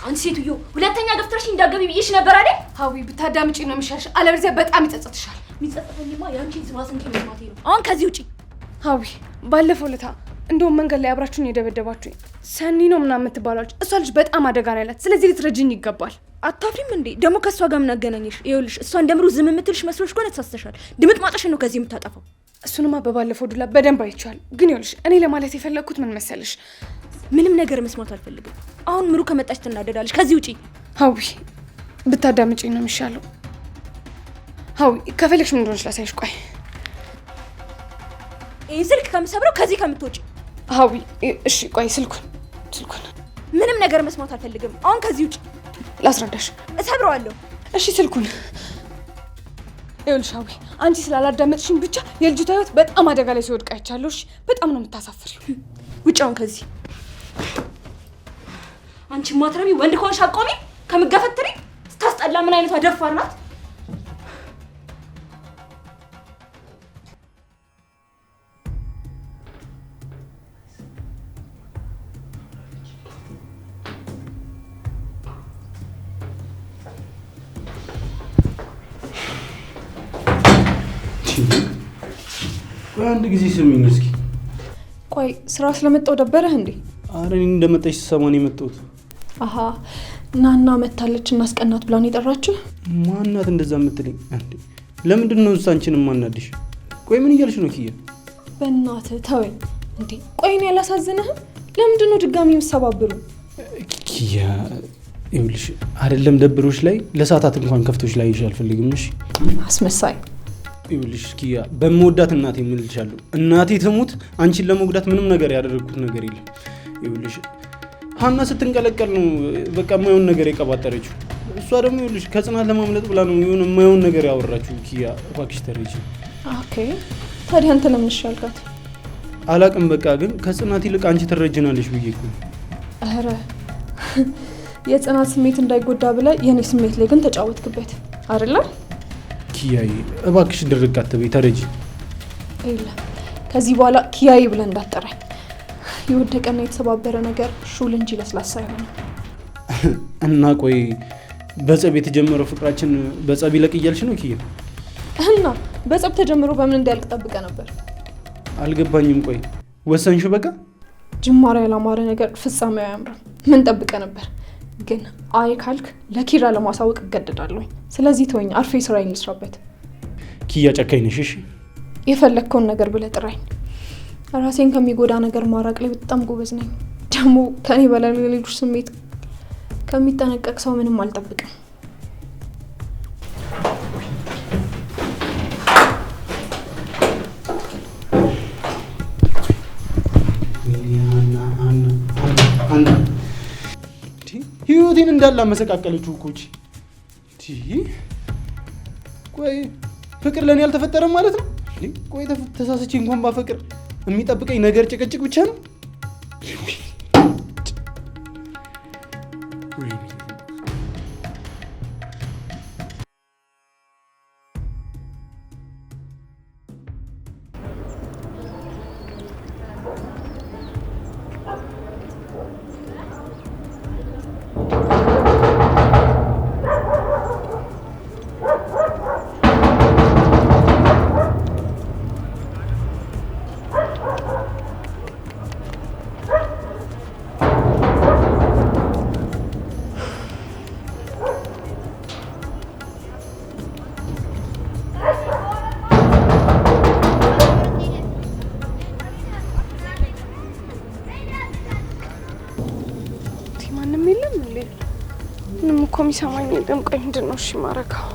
አንቺ ሴትዮ ሁለተኛ ገፍትረሽ እንዳገቢ ብዬሽ ነበር አይደል? ሀዊ ብታዳምጪ ነው የሚሻልሽ፣ አለበለዚያ በጣም ይጸጽትሻል። የሚጸጽተኝማ ያንቺን ዝባዝንኬ መስማቴ ነው። አሁን ከዚህ ውጪ። ሀዊ ባለፈው ለታ እንደውም መንገድ ላይ አብራችሁኝ የደበደባችሁኝ ሰኒ ነው ምናምን የምትባላለች እሷ ልጅ በጣም አደጋ ነው ያላት። ስለዚህ ልትረጅኝ ይገባል። አታፍሪም እንዴ? ደግሞ ከሷ ጋር ምን አገናኘሽ? ይኸውልሽ እሷ እንደምሩ ዝም የምትልሽ መስሎሽ ከሆነ ተሳስተሻል። ድምጥ ማጣሽን ነው ከዚህ የምታጠፋው። እሱንማ በባለፈው ዱላ በደንብ አይቻለሁ። ግን ይኸውልሽ እኔ ለማለት የፈለግኩት ምን መሰለሽ፣ ምንም ነገር መስማት አልፈልግም። አሁን ምሩ ከመጣች ትናደዳለች። ከዚህ ውጪ። ሀዊ ብታዳምጪኝ ነው የሚሻለው። ሀዊ ከፈለግሽ ምን እንደሆነች ላሳይሽ። ቆይ ይህ ስልክ ከምሰብረው ከዚህ ከምትወጪ። ሀዊ እሺ ቆይ ስልኩን ምንም ነገር መስማት አልፈልግም። አሁን ከዚህ ውጪ። ላስረዳሽ። እሰብረዋለሁ። እሺ ስልኩን። ይኸውልሽ ሀዊ አንቺ ስላላዳመጥሽኝ ብቻ የልጅቷ ህይወት በጣም አደጋ ላይ ሲወድቅ አይቻለሁ። እሺ በጣም ነው የምታሳፍሪው። ውጪ አሁን ከዚህ። አንቺ ማትረቢ ወንድ ከሆንሽ አቆሚ። ከምትገፈትሪ ስታስጠላ። ምን አይነቷ ደፋር ናት? አንድ ጊዜ ስሚኝ እስኪ። ቆይ ስራ ስለመጣው ደበረህ እንዴ? አረ እኔ እንደመጣሽ ሰማን የመጣሁት። አሃ ናና መታለች እናስቀናት ብላን የጠራችሁ። ማናት እንደዛ የምትለኝ? አንዴ ለምንድን ነው አንቺንም ማናድሽ? ቆይ ምን እያልሽ ነው ኪያ? በእናትህ ተወኝ እንዴ። ቆይ እኔ ያላሳዝንህም? ለምንድን ነው ድጋሚ የምትሰባብሩ? ኪያ ይኸውልሽ አይደለም ደብሮች ላይ ለሰዓታት እንኳን ከፍቶች ላይ ይሻል አልፈልግም። እሺ አስመሳይ። ይኸውልሽ ኪያ በመወዳት እናቴ ምልልሻለሁ። እናቴ ትሙት አንቺን ለመጉዳት ምንም ነገር ያደረኩት ነገር የለም። ይኸውልሽ ሀና ስትንቀለቀል ነው በቃ የማይሆን ነገር የቀባጠረችው። እሷ ደግሞ ይኸውልሽ ከጽናት ለማምለጥ ብላ ነው የሆነ የማይሆን ነገር ያወራችው። ኪያ እባክሽ ተረጂ። ኦኬ ታዲያ አንተ ለምን ሻልካት? አላቅም በቃ ግን ከጽናት ይልቅ አንቺ ትረጅናለሽ ብዬ እኮ። ኧረ የጽናት ስሜት እንዳይጎዳ ብለህ የኔ ስሜት ላይ ግን ተጫወትክበት አይደለ? ኪያዬ እባክሽ ድርቅ አትበይ፣ ተረጂ። የለም ከዚህ በኋላ ኪያዬ ብለህ እንዳትጠራኝ። የወደቀና የተሰባበረ ነገር ሹል እንጂ ለስላሳ አይሆንም። እና ቆይ በጸብ የተጀመረው ፍቅራችን በጸብ ይለቅ እያልሽ ነው ኪያ? እና በጸብ ተጀምሮ በምን እንዲያልቅ ጠብቀህ ነበር? አልገባኝም። ቆይ ወሰንሽ? በቃ ጅማሬ ያላማረ ነገር ፍጻሜው አያምርም። ምን ጠብቀህ ነበር? ግን አይ ካልክ ለኪራ ለማሳወቅ እገደዳለሁ። ስለዚህ ተወኝ፣ አርፌ ስራዬን ልስራበት። ኪያ ጨካኝ ነሽ። እሺ የፈለግከውን ነገር ብለህ ጥራኝ። ራሴን ከሚጎዳ ነገር ማራቅ ላይ በጣም ጎበዝ ነኝ። ደግሞ ከኔ በላይ ለሌሎች ስሜት ከሚጠነቀቅ ሰው ምንም አልጠብቅም። ህይወቴን እንዳላ መሰቃቀለችው እኮ እቺ። ቆይ ፍቅር ለኔ አልተፈጠረም ማለት ነው? ቆይ ተሳስቼ እንኳን ባፈቅር የሚጠብቀኝ ነገር ጭቅጭቅ ብቻ ነው? የሚሰማኝ የለም። ቆይ ምንድን ነው እሺ ማረጋው?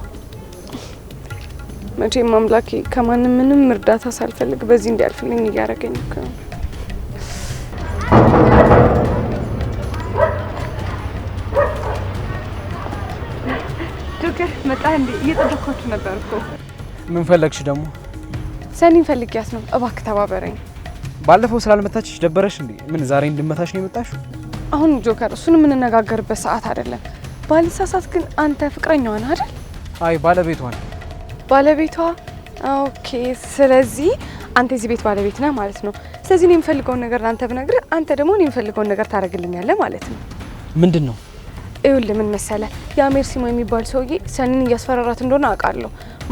መቼም አምላኬ ከማንም ምንም እርዳታ ሳልፈልግ በዚህ እንዲያልፍልኝ እያደረገኝ እኮ ነው። ጆከር መጣ እንዴ? እየጠበኳችሁ ነበር እኮ። ምን ፈለግሽ ደግሞ? ሰኒን ፈልጊያት ነው። እባክህ ተባበረኝ። ባለፈው ስላልመታችሽ ደበረሽ እንዴ? ምን ዛሬ እንድመታሽ ነው የመጣሽው? አሁን ጆከር እሱን የምንነጋገርበት ሰዓት አይደለም። ባልሳሳት ግን አንተ ፍቅረኛዋ ነህ አይደል? አይ ባለቤቷ ነኝ። ባለቤቷ? ኦኬ። ስለዚህ አንተ እዚህ ቤት ባለቤት ነህ ማለት ነው። ስለዚህ እኔ የምፈልገውን ነገር አንተ ብነግርህ አንተ ደግሞ እኔ የምፈልገውን ነገር ታደርግልኛለህ ማለት ነው። ምንድን ነው? ይኸውልህ ምን መሰለህ ያ ሜርሲሞ የሚባል ሰውዬ ሰኒን እያስፈራራት እንደሆነ አውቃለሁ።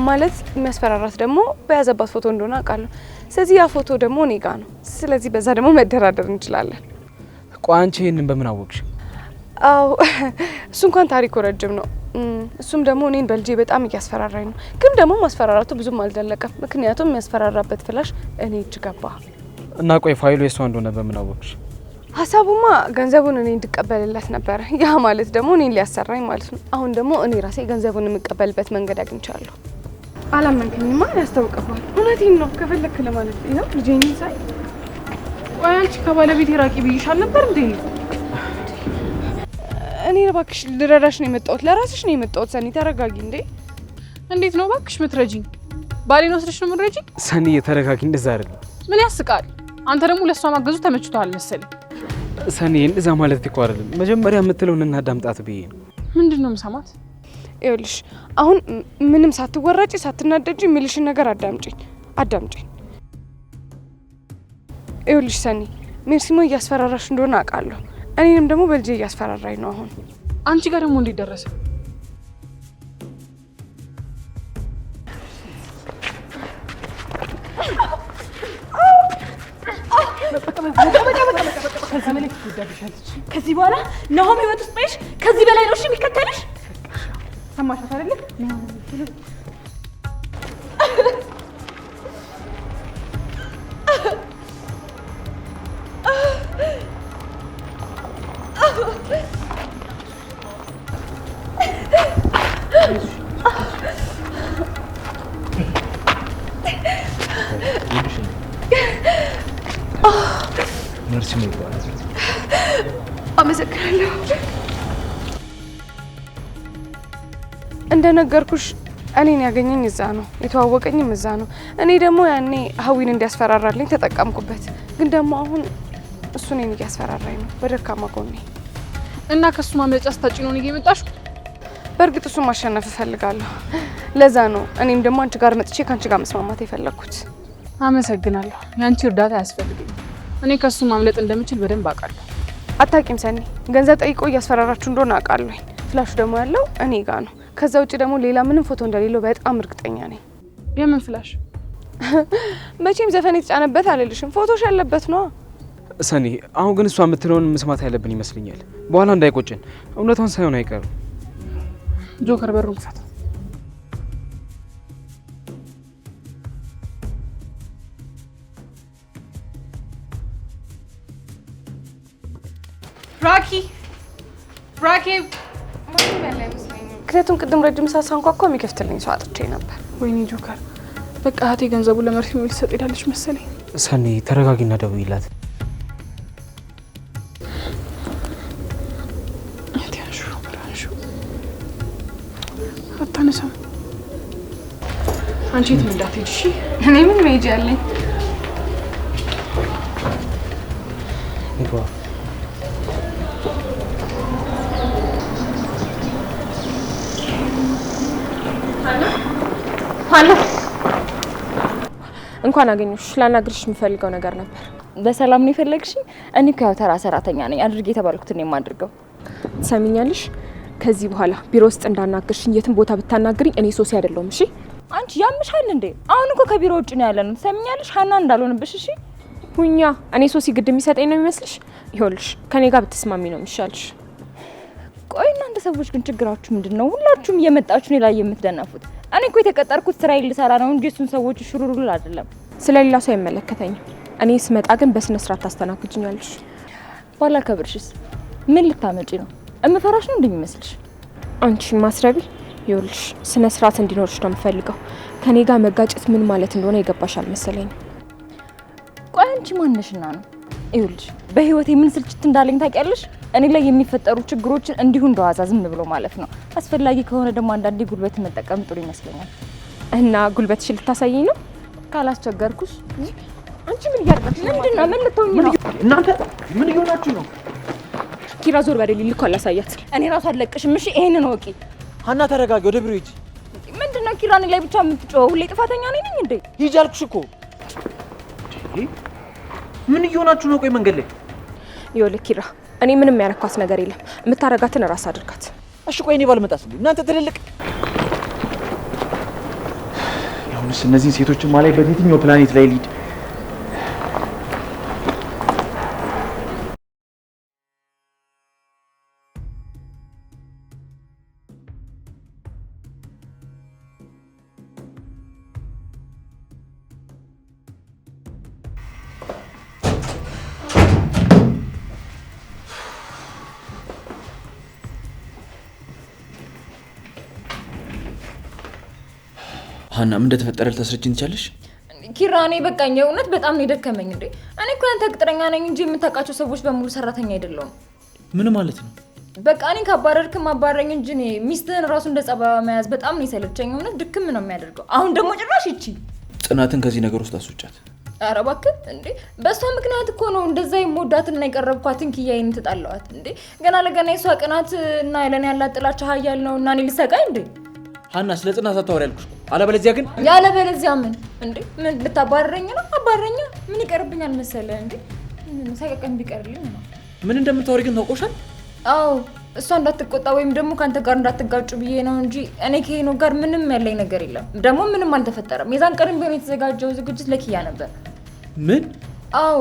ማለት የሚያስፈራራት ደግሞ በያዘባት ፎቶ እንደሆነ አውቃለሁ። ስለዚህ ያ ፎቶ ደግሞ እኔ ጋ ነው። ስለዚህ በዛ ደግሞ መደራደር እንችላለን። ቆይ አንቺ ይሄንን በምን አወቅሽ? አዎ እሱ እንኳን ታሪኩ ረጅም ነው። እሱም ደግሞ እኔን በልጄ በጣም እያስፈራራኝ ነው። ግን ደግሞ ማስፈራራቱ ብዙም አልደለቀም። ምክንያቱም የሚያስፈራራበት ፍላሽ እኔ እጅ ገባ። እና ቆይ ፋይሉ የሷ እንደሆነ በምን አወቅሽ? ሀሳቡማ ገንዘቡን እኔ እንድቀበልለት ነበረ። ያ ማለት ደግሞ እኔን ሊያሰራኝ ማለት ነው። አሁን ደግሞ እኔ ራሴ ገንዘቡን የምቀበልበት መንገድ አግኝቻለሁ። አላመንከኝማ? ያስታውቅባል። እውነቴን ነው። ከፈለክ ለማለት ነው ልጄን ሳይ ቆይ አንቺ ከባለቤቴ ራቂ ብይሻል ነበር እንዴ? እኔ እባክሽ ልረዳሽ ነው የመጣሁት። ለራስሽ ነው የመጣሁት። ሰኒ ተረጋጊ እንዴ። እንዴት ነው እባክሽ ምትረጂኝ? ባሌን ወስደሽ ነው ምትረጂኝ? ሰኒ ተረጋጊ። እንደዛ አይደለም። ምን ያስቃል? አንተ ደግሞ ለሷ ማገዙ ተመችቷል መሰለኝ። ሰኒ እንደዛ ማለት እኮ አይደለም። መጀመሪያ የምትለውን እናዳምጣት ብዬ ነው። ምንድነው የምሰማት? ይኸውልሽ አሁን ምንም ሳትወራጪ ሳትናደጂ የሚልሽን ነገር አዳምጪኝ። ይኸውልሽ ሰኒ ሜርሲሞ እያስፈራራሽ እንደሆነ አውቃለሁ። እኔንም ደግሞ በልጄ እያስፈራራኝ ነው። አሁን አንቺ ጋር ደግሞ እንዴት ደረሰ? ከዚህ በኋላ ናሆም ህይወት ውስጥ ነሽ። ከዚህ በላይ ነው እሺ የሚከተልሽ። ሰማሻት አይደል? መርሲ ነው ይባላል። አመሰግናለሁ። እንደነገርኩሽ እኔን ያገኘኝ እዛ ነው፣ የተዋወቀኝም እዛ ነው። እኔ ደግሞ ያኔ ሀዊን እንዲያስፈራራልኝ ተጠቀምኩበት። ግን ደግሞ አሁን እሱ እኔን እያስፈራራኝ ነው በደካማ ጎኔ። እና ከሱ ማምለጫ ስታጭ ነው እኔ የመጣሽው? በእርግጥ እሱን ማሸነፍ እፈልጋለሁ። ለዛ ነው እኔም ደግሞ አንቺ ጋር መጥቼ ከአንቺ ጋር መስማማት የፈለግኩት። አመሰግናለሁ። ያንቺ እርዳታ አያስፈልገኝም። እኔ ከሱ ማምለጥ እንደምችል በደንብ አውቃለሁ። አታውቂም ሰኒ፣ ገንዘብ ጠይቆ እያስፈራራችሁ እንደሆነ አውቃለሁ። ፍላሹ ደግሞ ያለው እኔ ጋር ነው። ከዛ ውጭ ደግሞ ሌላ ምንም ፎቶ እንደሌለው በጣም እርግጠኛ ነኝ። የምን ፍላሽ? መቼም ዘፈን የተጫነበት አልልሽም፣ ፎቶሽ ያለበት ነው። ሰኒ አሁን ግን እሷ የምትለውን መስማት ያለብን ይመስለኛል። በኋላ እንዳይቆጭን። እውነቷን ሳይሆን አይቀርም። ጆከር በሩን ክፈት። ራኪ ምክንያቱም ቅድም ረጅም ሰዓት ሳንኳኳ የሚከፍትልኝ ሰው አጥቼ ነበር። ወይኔ ጆከር፣ በቃ እህቴ ገንዘቡን ለመርሲሞ ልትሰጥ ሄዳለች መሰለኝ። ሰኒ ተረጋጊና ደውይላት። አታነሳም። አንቺ የትም እንዳትሄጂ እሺ? እኔ ምን መሄጃ አለኝ? ሀና እንኳን አገኘሁሽ። ላናግርሽ የምፈልገው ነገር ነበር። በሰላም ነው የፈለግሽኝ? እኔ እኮ ያው ተራ ሰራተኛ ነኝ። አድርጌ የተባልኩትን ነው የማድርገው። ትሰሚኛለሽ? ከዚህ በኋላ ቢሮ ውስጥ እንዳናግርሽኝ፣ የትም ቦታ ብታናግሪኝ እኔ ሶሲ አይደለሁም። እሺ? አንቺ ያምሻል እንዴ? አሁን እኮ ከቢሮ ውጭ ነው ያለነው። ትሰሚኛለሽ? ሀና እንዳልሆንብሽ እሺ? ሁኛ እኔ ሶሲ ግድ የሚሰጠኝ ነው የሚመስልሽ? ይኸውልሽ ከኔ ጋር ብትስማሚ ነው የሚሻልሽ። ቆይ እናንተ ሰዎች ግን ችግራችሁ ምንድን ነው? ሁላችሁም እየመጣችሁ እኔ ላይ የምትደነፉት። እኔ እኮ የተቀጠርኩት ስራዬን ልሰራ ነው እንጂ እሱን ሰዎች ሽሩሩል አይደለም። ስለሌላ ሰው አይመለከተኝም። እኔ ስመጣ ግን በስነ ስርዓት ታስተናግጅኛለሽ። ባላከብርሽስ ምን ልታመጪ ነው? እምፈራሽ ነው እንደሚመስልሽ? አንቺ ማስረቢ፣ ይኸውልሽ ስነ ስርዓት እንዲኖርሽ ነው የምፈልገው። ከኔ ጋር መጋጨት ምን ማለት እንደሆነ የገባሽ አልመሰለኝም። ቆይ አንቺ ማንነሽና ነው? ይኸውልሽ በህይወቴ ምን ስልችት እንዳለኝ ታውቂያለሽ? እኔ ላይ የሚፈጠሩ ችግሮችን እንዲሁ እንደዋዛ ዝም ብሎ ማለፍ ነው። አስፈላጊ ከሆነ ደግሞ አንዳንዴ ጉልበት መጠቀም ጥሩ ይመስለኛል። እና ጉልበትሽን ልታሳይኝ ነው? ካላስቸገርኩሽ። አንቺ ምን እያደረግሽ ነው? ምንድነው? ምን ልትሆኚ ነው? እናንተ ምን እየሆናችሁ ነው? ኪራ ዞር በደል ልኮ አላሳያት። እኔ ራሱ አለቅሽም። እሺ ይሄንን ወቂ። ሀና ተረጋጊ፣ ወደ ቢሮ ሂጂ። ምንድነው ኪራ እኔ ላይ ብቻ የምትጮኸው? ሁሌ ጥፋተኛ ነኝ እንዴ? ሂጂ አልኩሽ እኮ። ምን እየሆናችሁ ነው? ቆይ መንገድ ላይ ይኸውልህ ኪራ፣ እኔ ምንም ያረኳት ነገር የለም። የምታረጋትን ራስ አድርጋት። እሺ ቆይ እኔ ባልመጣስ እናንተ ትልልቅ ያውስ እነዚህ ሴቶችን ማላይ በየትኛው ፕላኔት ላይ ሊድ ሀና ምን እንደተፈጠረ ልታስረጅኝ ትችላለሽ? ኪራ እኔ በቃኝ፣ የእውነት በጣም ነው የደከመኝ። እንዴ እኔ እኮ ያንተ ቅጥረኛ ነኝ እንጂ የምታውቃቸው ሰዎች በሙሉ ሰራተኛ አይደለሁም። ምን ማለት ነው? በቃ እኔ ካባረርክ ማባረኝ እንጂ እኔ ሚስትህን ራሱ እንደ ጸባባ መያዝ በጣም ነው የሰለቸኝ። እውነት ድክም ነው የሚያደርገው። አሁን ደግሞ ጭራሽ ይቺ ጽናትን ከዚህ ነገር ውስጥ አስወጫት። ኧረ እባክህ እንዴ! በእሷ ምክንያት እኮ ነው እንደዛ የምወዳትና የቀረብኳትን ኪያዬን ትጣለዋት እንዴ! ገና ለገና የሷ ቅናት እና ለኔ ያላት ጥላቻ ሀያል ነው እና እኔ ልሰቃይ እንዴ? ሀና ስለ ጽናት አታወሪ ያልኩሽ። አለበለዚያ ግን ያለበለዚያ ምን እንዴ? ምን ልታባረረኝ ነው? አባረኛ ምን ይቀርብኛል መሰለህ እንዴ? ሳይቀቀም ቢቀርልኝ ነው። ምን እንደምታወሪ ግን ታውቆሻል? አዎ እሷ እንዳትቆጣ ወይም ደግሞ ካንተ ጋር እንዳትጋጩ ብዬ ነው እንጂ እኔ ከሄኖ ጋር ምንም ያለኝ ነገር የለም። ደግሞ ምንም አልተፈጠረም። የዛን ቀንም ቢሆን የተዘጋጀው ዝግጅት ለኪያ ነበር። ምን? አዎ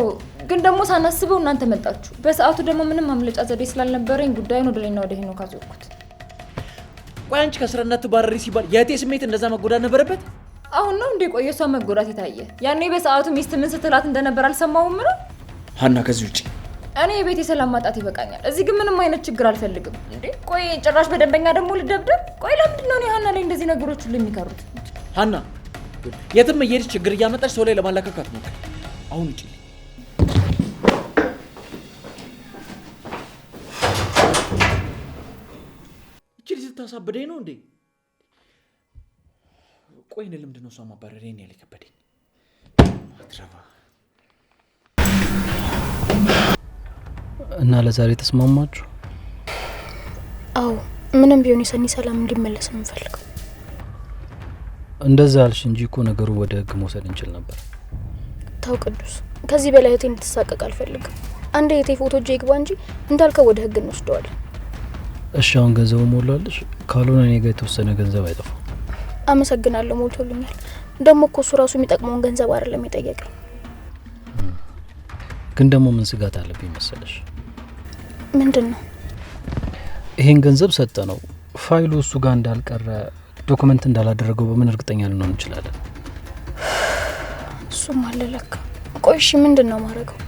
ግን ደግሞ ሳናስበው እናንተ መጣችሁ። በሰዓቱ ደግሞ ምንም ማምለጫ ዘዴ ስላልነበረኝ ጉዳዩን ወደ እኔና ወደ ሄኖ ካዞርኩት። ቆይ አንቺ ከስራ እንዳትባረሪ ሲባል የእህቴ ስሜት እንደዛ መጎዳት ነበረበት? አሁን ነው እንዴ ቆየ እሷ መጎዳት የታየ? ያኔ በሰዓቱ ሚስት ምን ስትላት እንደነበር አልሰማሁም ነው? ሀና ከዚህ ውጪ እኔ የቤቴ ሰላም ማጣት ይበቃኛል። እዚህ ግን ምንም አይነት ችግር አልፈልግም። እንዴ ቆይ ጭራሽ በደንበኛ ደግሞ ልደብደብ? ቆይ ለምንድን ነው ሀና ላይ እንደዚህ ነገሮች ሁሉ የሚከሩት? ሀና የትም እየሄድሽ ችግር እያመጣሽ ሰው ላይ ለማላከክ አትሞክሪ። አሁን ውጪ። እቺ ልጅ ልታሳብደኝ ነው እንዴ? ቆይ እኔ ለምንድን ነው እሷ ማባረር ይሄን ያለ ከበደኝ? አትረባ። እና ለዛሬ ተስማማችሁ? አዎ ምንም ቢሆን የሰኒ ሰላም እንዲመለስ ነው የምፈልገው። እንደዛ አልሽ እንጂ እኮ ነገሩ ወደ ህግ መውሰድ እንችል ነበር። ታው ቅዱስ፣ ከዚህ በላይ እህቴ እንድትሳቀቅ አልፈልግም። አንዴ የቴ ፎቶ እጄ ይግባ እንጂ እንዳልከው ወደ ህግ እንወስደዋለን። እሺ አሁን ገንዘቡ ሞላልሽ? ካልሆነ እኔ ጋር የተወሰነ ገንዘብ አይጠፋም። አመሰግናለሁ፣ ሞልቶልኛል። ደግሞ እኮ እሱ ራሱ የሚጠቅመውን ገንዘብ አይደለም የጠየቀኝ። ግን ደግሞ ምን ስጋት አለብኝ መሰለሽ? ምንድን ነው? ይሄን ገንዘብ ሰጠ ነው ፋይሉ እሱ ጋር እንዳልቀረ ዶክመንት እንዳላደረገው በምን እርግጠኛ ልንሆን እንችላለን? እሱም አለ ለካ። ቆይ እሺ ምንድን ነው ማድረገው?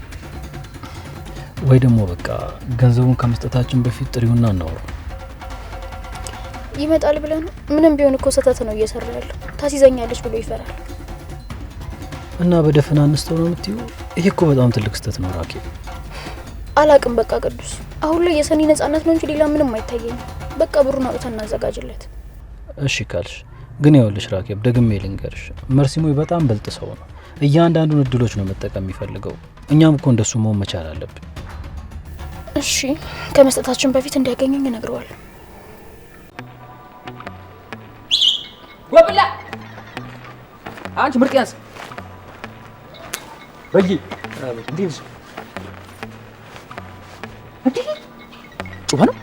ወይ ደግሞ በቃ ገንዘቡን ከመስጠታችን በፊት ጥሪውና እናወራው። ይመጣል ብለህ ነው? ምንም ቢሆን እኮ ስህተት ነው እየሰራ ያለው። ታስይዘኛለች ብሎ ይፈራል። እና በደፈና አንስተው ነው የምትይው? ይሄ እኮ በጣም ትልቅ ስህተት ነው ራኬ። አላቅም በቃ ቅዱስ፣ አሁን ላይ የሰኒ ነጻነት ነው እንጂ ሌላ ምንም አይታየኝም። በቃ ብሩን አውጥተን እናዘጋጅለት። እሺ ካልሽ ግን ይኸውልሽ ራኬብ፣ ደግሜ ልንገርሽ፣ መርሲሞይ በጣም በልጥ ሰው ነው። እያንዳንዱን እድሎች ነው መጠቀም የሚፈልገው። እኛም እኮ እንደሱ መሆን መቻል አለብን። እሺ ከመስጠታችን በፊት እንዲያገኘኝ እነግረዋለሁ። ወብላ አንቺ ምርጥ በይ እንዴት ጩኸ ነው?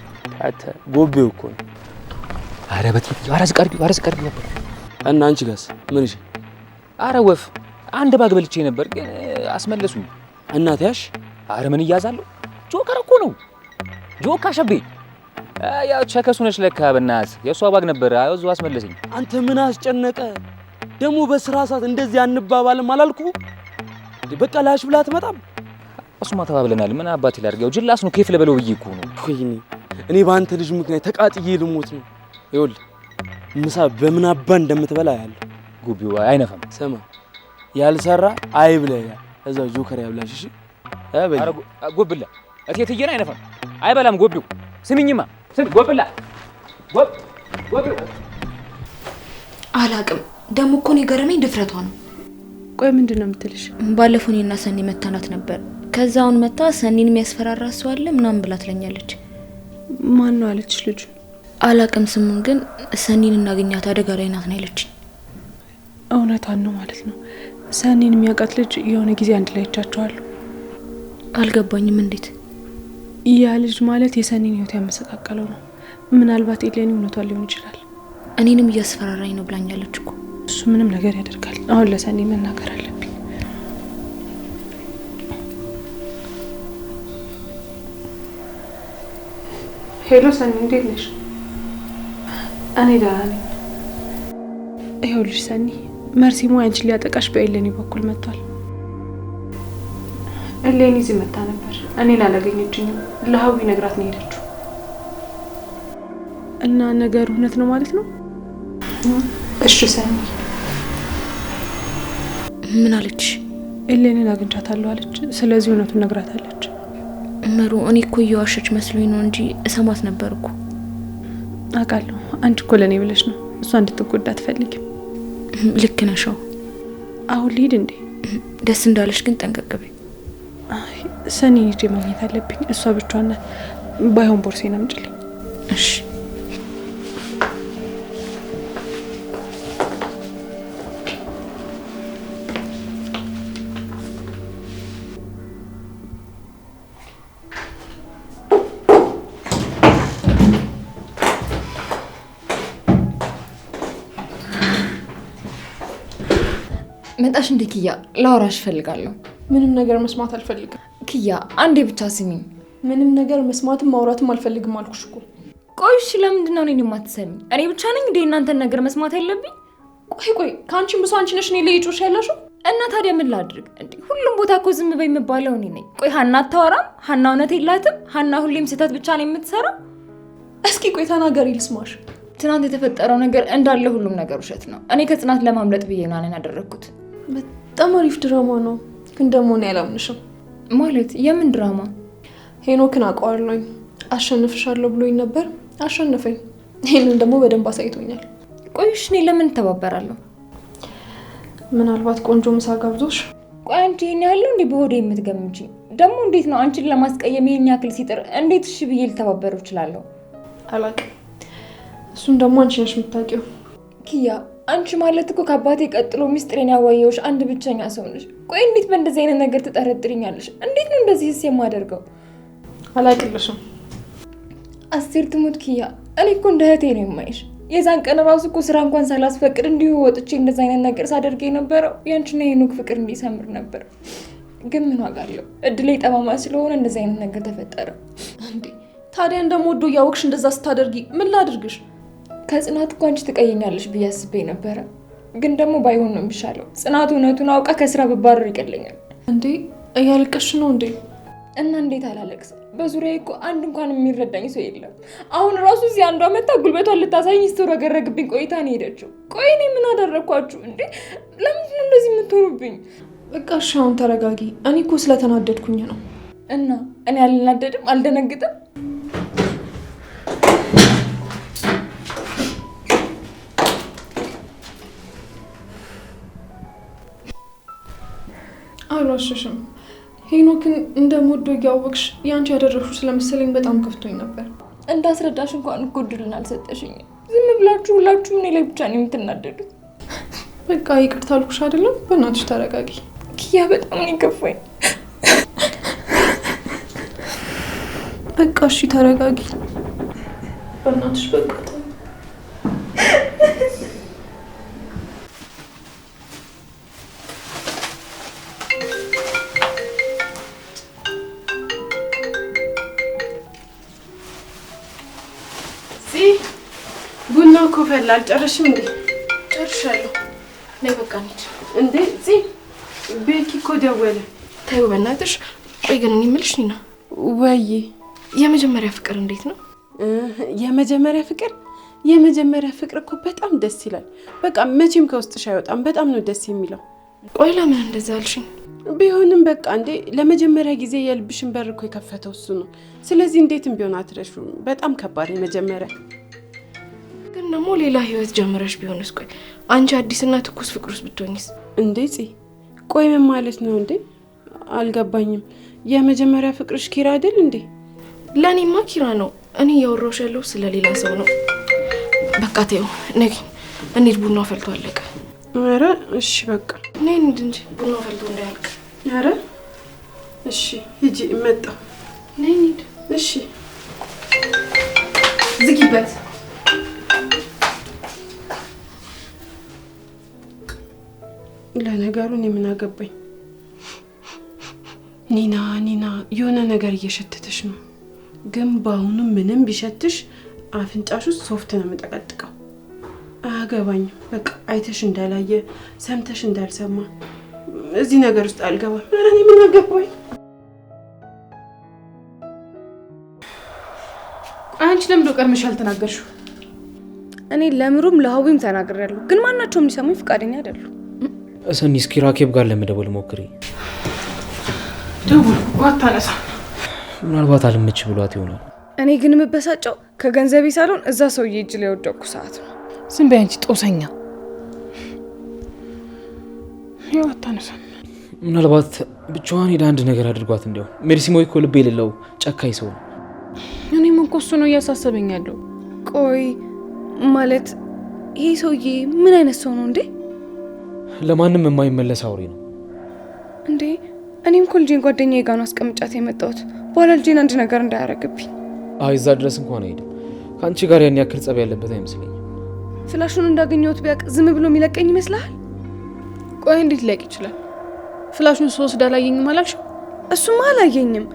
አተ ጎቤው እኮ ነው። አረ በትይ አረስ ቀርቢ ነበር። እና አንቺ ጋስ ምን እሺ? አረ ወፍ አንድ ባግ በልቼ ነበር ግን አስመለሱኝ። እናት ያሽ አረ ምን እያዛለሁ? ጆከር እኮ ነው። ጆካ ሸቤ ያው ቸከሱ ነሽ ለካ በእናትህ የሷ ባግ ነበር። አይዞህ አስመለሰኝ። አንተ ምን አስጨነቀ ደግሞ? በስራ ሰዓት እንደዚህ አንባባልም አላልኩ? በቃ ላሽ ብላ አትመጣም? እሱማ ተባብለናል። ምን አባቴ ላድርገው? ጅላስ ነው ኬፍ ለበለው ብዬ እኮ ነው። ወይኔ እኔ በአንተ ልጅ ምክንያት ተቃጥዬ ልሞት ነው። ይኸውልህ ምሳ በምን አባ እንደምትበላ ያለ ጉቢው አይነፋም። ስማ ያልሰራ አይብላ እዛው ጆከር ያብላሽ። እሺ አረ ጎብላ እቴትዬን አይነፋም አይበላም። ጎቢው ስሚኝማ ጎብላ ጎቢው አላቅም። ደግሞ እኮ ነው የገረመኝ ድፍረቷ ነው። ቆይ ምንድን ነው የምትልሽ? ባለፈው እኔና ሰኒ መታናት ነበር። ከዛውን መታ ሰኒን የሚያስፈራራ ሰው አለ ምናምን ብላ ትለኛለች። ማን ነው አለች ልጁ? አላቅም ስሙን፣ ግን ሰኒን እናገኛት አደጋ ላይ ናት ነው ያለች። እውነቷን ነው ማለት ነው። ሰኒን የሚያውቃት ልጅ የሆነ ጊዜ አንድ ላይ እቻቸዋለሁ። አልገባኝም። እንዴት? ያ ልጅ ማለት የሰኒን ህይወት ያመሰቃቀለው ነው። ምናልባት ኤሌኒ እውነቷን ሊሆን ይችላል። እኔንም እያስፈራራኝ ነው ብላኛለች እኮ። እሱ ምንም ነገር ያደርጋል። አሁን ለሰኒ መናገር አለብኝ። ሄሎ ሰኒ፣ እንዴት ነሽ? እኔ ደህና ነኝ። ይኸውልሽ ሰኒ፣ መርሲሞ አንቺን ሊያጠቃሽ በኤሌኒ በኩል መጥቷል። ኤሌኒ እዚህ መታ ነበር። እኔን አላገኘችኝም። ለሀዊ ነግራት ነው ሄደችው። እና ነገሩ እውነት ነው ማለት ነው? እሺ ሰኒ። ምን አለች? ኤሌኒን አግኝቻታለሁ አለች። ስለዚህ እውነቱን ነግራታለች። መሩ፣ እኔ እኮ እየዋሸች መስሎኝ ነው እንጂ እሰማት ነበር እኮ። አውቃለሁ። አንቺ እኮ ለእኔ ብለሽ ነው። እሷ እንድትጎዳ አትፈልጊም። ልክ ነሻው። አሁን ልሂድ እንዴ? ደስ እንዳለሽ ግን ጠንቀቅ በይ። ሰኒ ሂጅ ማግኘት አለብኝ። እሷ ብቻዋን ናት። ባይሆን ቦርሴን አምጪልኝ። እሺ። መጣሽ እንዴ ኪያ? ላወራሽ እፈልጋለሁ። ምንም ነገር መስማት አልፈልግም። ኪያ አንዴ ብቻ ስሚኝ። ምንም ነገር መስማትም ማውራትም አልፈልግም አልኩሽ እኮ። ቆይ እሺ፣ ለምንድን ነው እኔን የማትሰሚኝ? እኔ ብቻ ነኝ እንዴ እናንተን ነገር መስማት ያለብኝ? ቆይ ከአንቺም ብሶ አንቺ ነሽ እኔ ላይ ጮሽ ያላሽው። እና ታዲያ ምን ላድርግ እንዴ? ሁሉም ቦታ እኮ ዝም በይ የምባለው እኔ ነኝ። ቆይ ሀና አታወራም? ሀና እውነት የላትም? ሀና ሁሌም ስህተት ብቻ ነው የምትሰራው? እስኪ ቆይ ተናገሪ ልስማሽ። ትናንት የተፈጠረው ነገር እንዳለ ሁሉም ነገር ውሸት ነው። እኔ ከጽናት ለማምለጥ ብዬ ነው ያደረኩት። በጣም አሪፍ ድራማ ነው፣ ግን ደግሞ እኔ አላምንሽም። ማለት የምን ድራማ? ሄኖክን አውቀዋለሁኝ። አሸንፍሻለሁ ብሎኝ ነበር፣ አሸነፈኝ። ይሄንን ደግሞ በደንብ አሳይቶኛል። ቆይሽ እኔ ለምን ተባበራለሁ? ምናልባት ቆንጆ ምሳ ጋብዞሽ። ቆይ አንቺ ይሄን ያለው እንዴ በሆዴ የምትገምጪኝ? ደግሞ እንዴት ነው አንቺን ለማስቀየም ይሄን ያክል ሲጥር እንዴት እሺ ብዬ ልተባበረው እችላለሁ? አላውቅም። እሱን ደግሞ አንቺ ነሽ የምታውቂው። ኪያ አንቺ ማለት እኮ ከአባቴ ቀጥሎ ሚስጥሬን ያዋየውሽ አንድ ብቸኛ ሰው ነሽ። ቆይ እንዴት በእንደዚህ አይነት ነገር ትጠረጥሪኛለሽ? እንዴት ነው እንደዚህስ የማደርገው? አላውቅልሽም። አስቴር ትሙት ኪያ፣ እኔ እኮ እንደ እህቴ ነው የማይሽ። የዛን ቀን ራሱ እኮ ስራ እንኳን ሳላስፈቅድ እንዲሁ ወጥቼ እንደዚህ አይነት ነገር ሳደርግ የነበረው ያንቺና የሄኖክ ፍቅር እንዲሰምር ነበር። ግን ምን ዋጋ አለው? እድሌ ጠማማ ስለሆነ እንደዚህ አይነት ነገር ተፈጠረ። እንዴ ታዲያ እንደምወደው እያወቅሽ እንደዛ ስታደርጊ ምን ላድርግሽ? ከጽናት እኮ አንቺ ትቀየኛለሽ ብዬ አስቤ ነበረ። ግን ደግሞ ባይሆን ነው የሚሻለው። ጽናት እውነቱን አውቃ ከስራ ብባረር ይቀለኛል። እንዴ እያለቀሽ ነው እንዴ? እና እንዴት አላለቅስ? በዙሪያዬ እኮ አንድ እንኳን የሚረዳኝ ሰው የለም። አሁን ራሱ እዚህ አንዷ መታ ጉልበቷን ልታሳይኝ ስትወረገረግብኝ ቆይታ ነው ሄደችው። ቆይ እኔ ምን አደረግኳችሁ እንዴ? ለምንድን ነው እንደዚህ የምትሆኑብኝ? በቃ እሺ አሁን ተረጋጊ። እኔ እኮ ስለተናደድኩኝ ነው። እና እኔ አልናደድም፣ አልደነግጥም። አልዋሸሽም። ሄኖክን እንደምወደው እያወቅሽ ያንቺ ያደረግሽው ስለመሰለኝ በጣም ከፍቶኝ ነበር። እንዳስረዳሽ እንኳን እኮ እድልን አልሰጠሽኝም። ዝም ብላችሁ ሁላችሁም እኔ ላይ ብቻ ነው የምትናደዱት። በቃ ይቅርታ አልኩሽ አይደለም? በእናትሽ ተረጋጊ። ኪያ በጣም ነው የከፋኝ። በቃ እሺ ተረጋጊ በእናትሽ በቃ። ቡና እኮ ፈላ። አልጨረሽም እንዴ? ጨርሻለሁ። ነይ በቃ እንሂድ። እንዴ ቤኪ እኮ ደወለ። ተይው በእናትሽ። ቆይ ግን እኔ የምልሽ ኒና፣ ወይ የመጀመሪያ ፍቅር እንዴት ነው? የመጀመሪያ ፍቅር እኮ በጣም ደስ ይላል። በቃ መቼም ከውስጥሽ አይወጣም። በጣም ነው ደስ የሚለው። ቆይ ለምን እንደዛ አልሽኝ? ቢሆንም በቃ እንዴ ለመጀመሪያ ጊዜ የልብሽን በር እኮ የከፈተው እሱ ነው። ስለዚህ እንዴትም ቢሆን አትረሹም። በጣም ከባድ የመጀመሪያ ግን ደግሞ ሌላ ህይወት ጀምረሽ ቢሆንስ? ቆይ አንቺ አዲስና ትኩስ ፍቅር ውስጥ ብትሆኝስ? እንዴ ቆይ ምን ማለት ነው እንዴ? አልገባኝም። የመጀመሪያ ፍቅርሽ ኪራ አይደል እንዴ? ለኔማ ኪራ ነው። እኔ እያወራሁሽ ያለው ስለ ሌላ ሰው ነው። በቃ ተይው፣ ነይ እንሂድ። ቡናው ፈልቶ አለቀ። ኧረ እሺ በቃ ነይ እንሂድ እንጂ ቡናው ፈልቶ እንዳያልቅ። ኧረ እሺ ሂጂ፣ መጣሁ። ነይ እንሂድ። እሺ ዝጊበት። ለነገሩ እኔ ምን አገባኝ? ኒና የሆነ ነገር እየሸተተሽ ነው። ግን በአሁኑ ምንም ቢሸትሽ አፍንጫሽ ውስጥ ሶፍት ነው የምጠቀጥቀው። አያገባኝም። በቃ አይተሽ እንዳላየ ሰምተሽ እንዳልሰማ እዚህ ነገር ውስጥ አልገባም። ኧረ እኔ ምን አገባኝ? አንቺ ለምን ቀድመሽ አልተናገርሽው? እኔ ለምሩም ለሀዊም ተናግሬያለሁ፣ ግን ማናቸውም ሊሰሙኝ ፈቃደኛ አይደሉም። ሰኒ እስኪ ራኬብ ጋር ለመደወል ሞክሪ። ደውል ዋታነሳ ምናልባት አልመች ብሏት ይሆናል። እኔ ግን የምበሳጨው ከገንዘቤ ሳልሆን እዛ ሰውዬ እጅ ላይ ወደቅኩ ሰዓት ነው። ዝም በይ አንቺ ጦሰኛ። ዋታነሳ ምናልባት ብቻዋን ሄዳ አንድ ነገር አድርጓት እንዲያው። ሜርሲሞ እኮ ልብ የሌለው ጨካኝ ሰው ነው። እኔም እኮ እሱ ነው እያሳሰበኝ ያለው። ቆይ ማለት ይሄ ሰውዬ ምን አይነት ሰው ነው እንዴ? ለማንም የማይመለስ አውሬ ነው እንዴ። እኔም እኮ ልጄን ጓደኛዬ ጋር ነው አስቀምጫት የመጣሁት። በኋላ ልጄን አንድ ነገር እንዳያረግብኝ። አይ እዛ ድረስ እንኳን አይሄድም። ከአንቺ ጋር ያን ያክል ጸብ ያለበት አይመስለኝም። ፍላሹን እንዳገኘሁት ቢያውቅ ዝም ብሎ የሚለቀኝ ይመስልሃል? ቆይ እንዴት ሊያውቅ ይችላል? ፍላሹን ስወስድ አላየኝም አላልሽ? እሱማ አላየኝም፣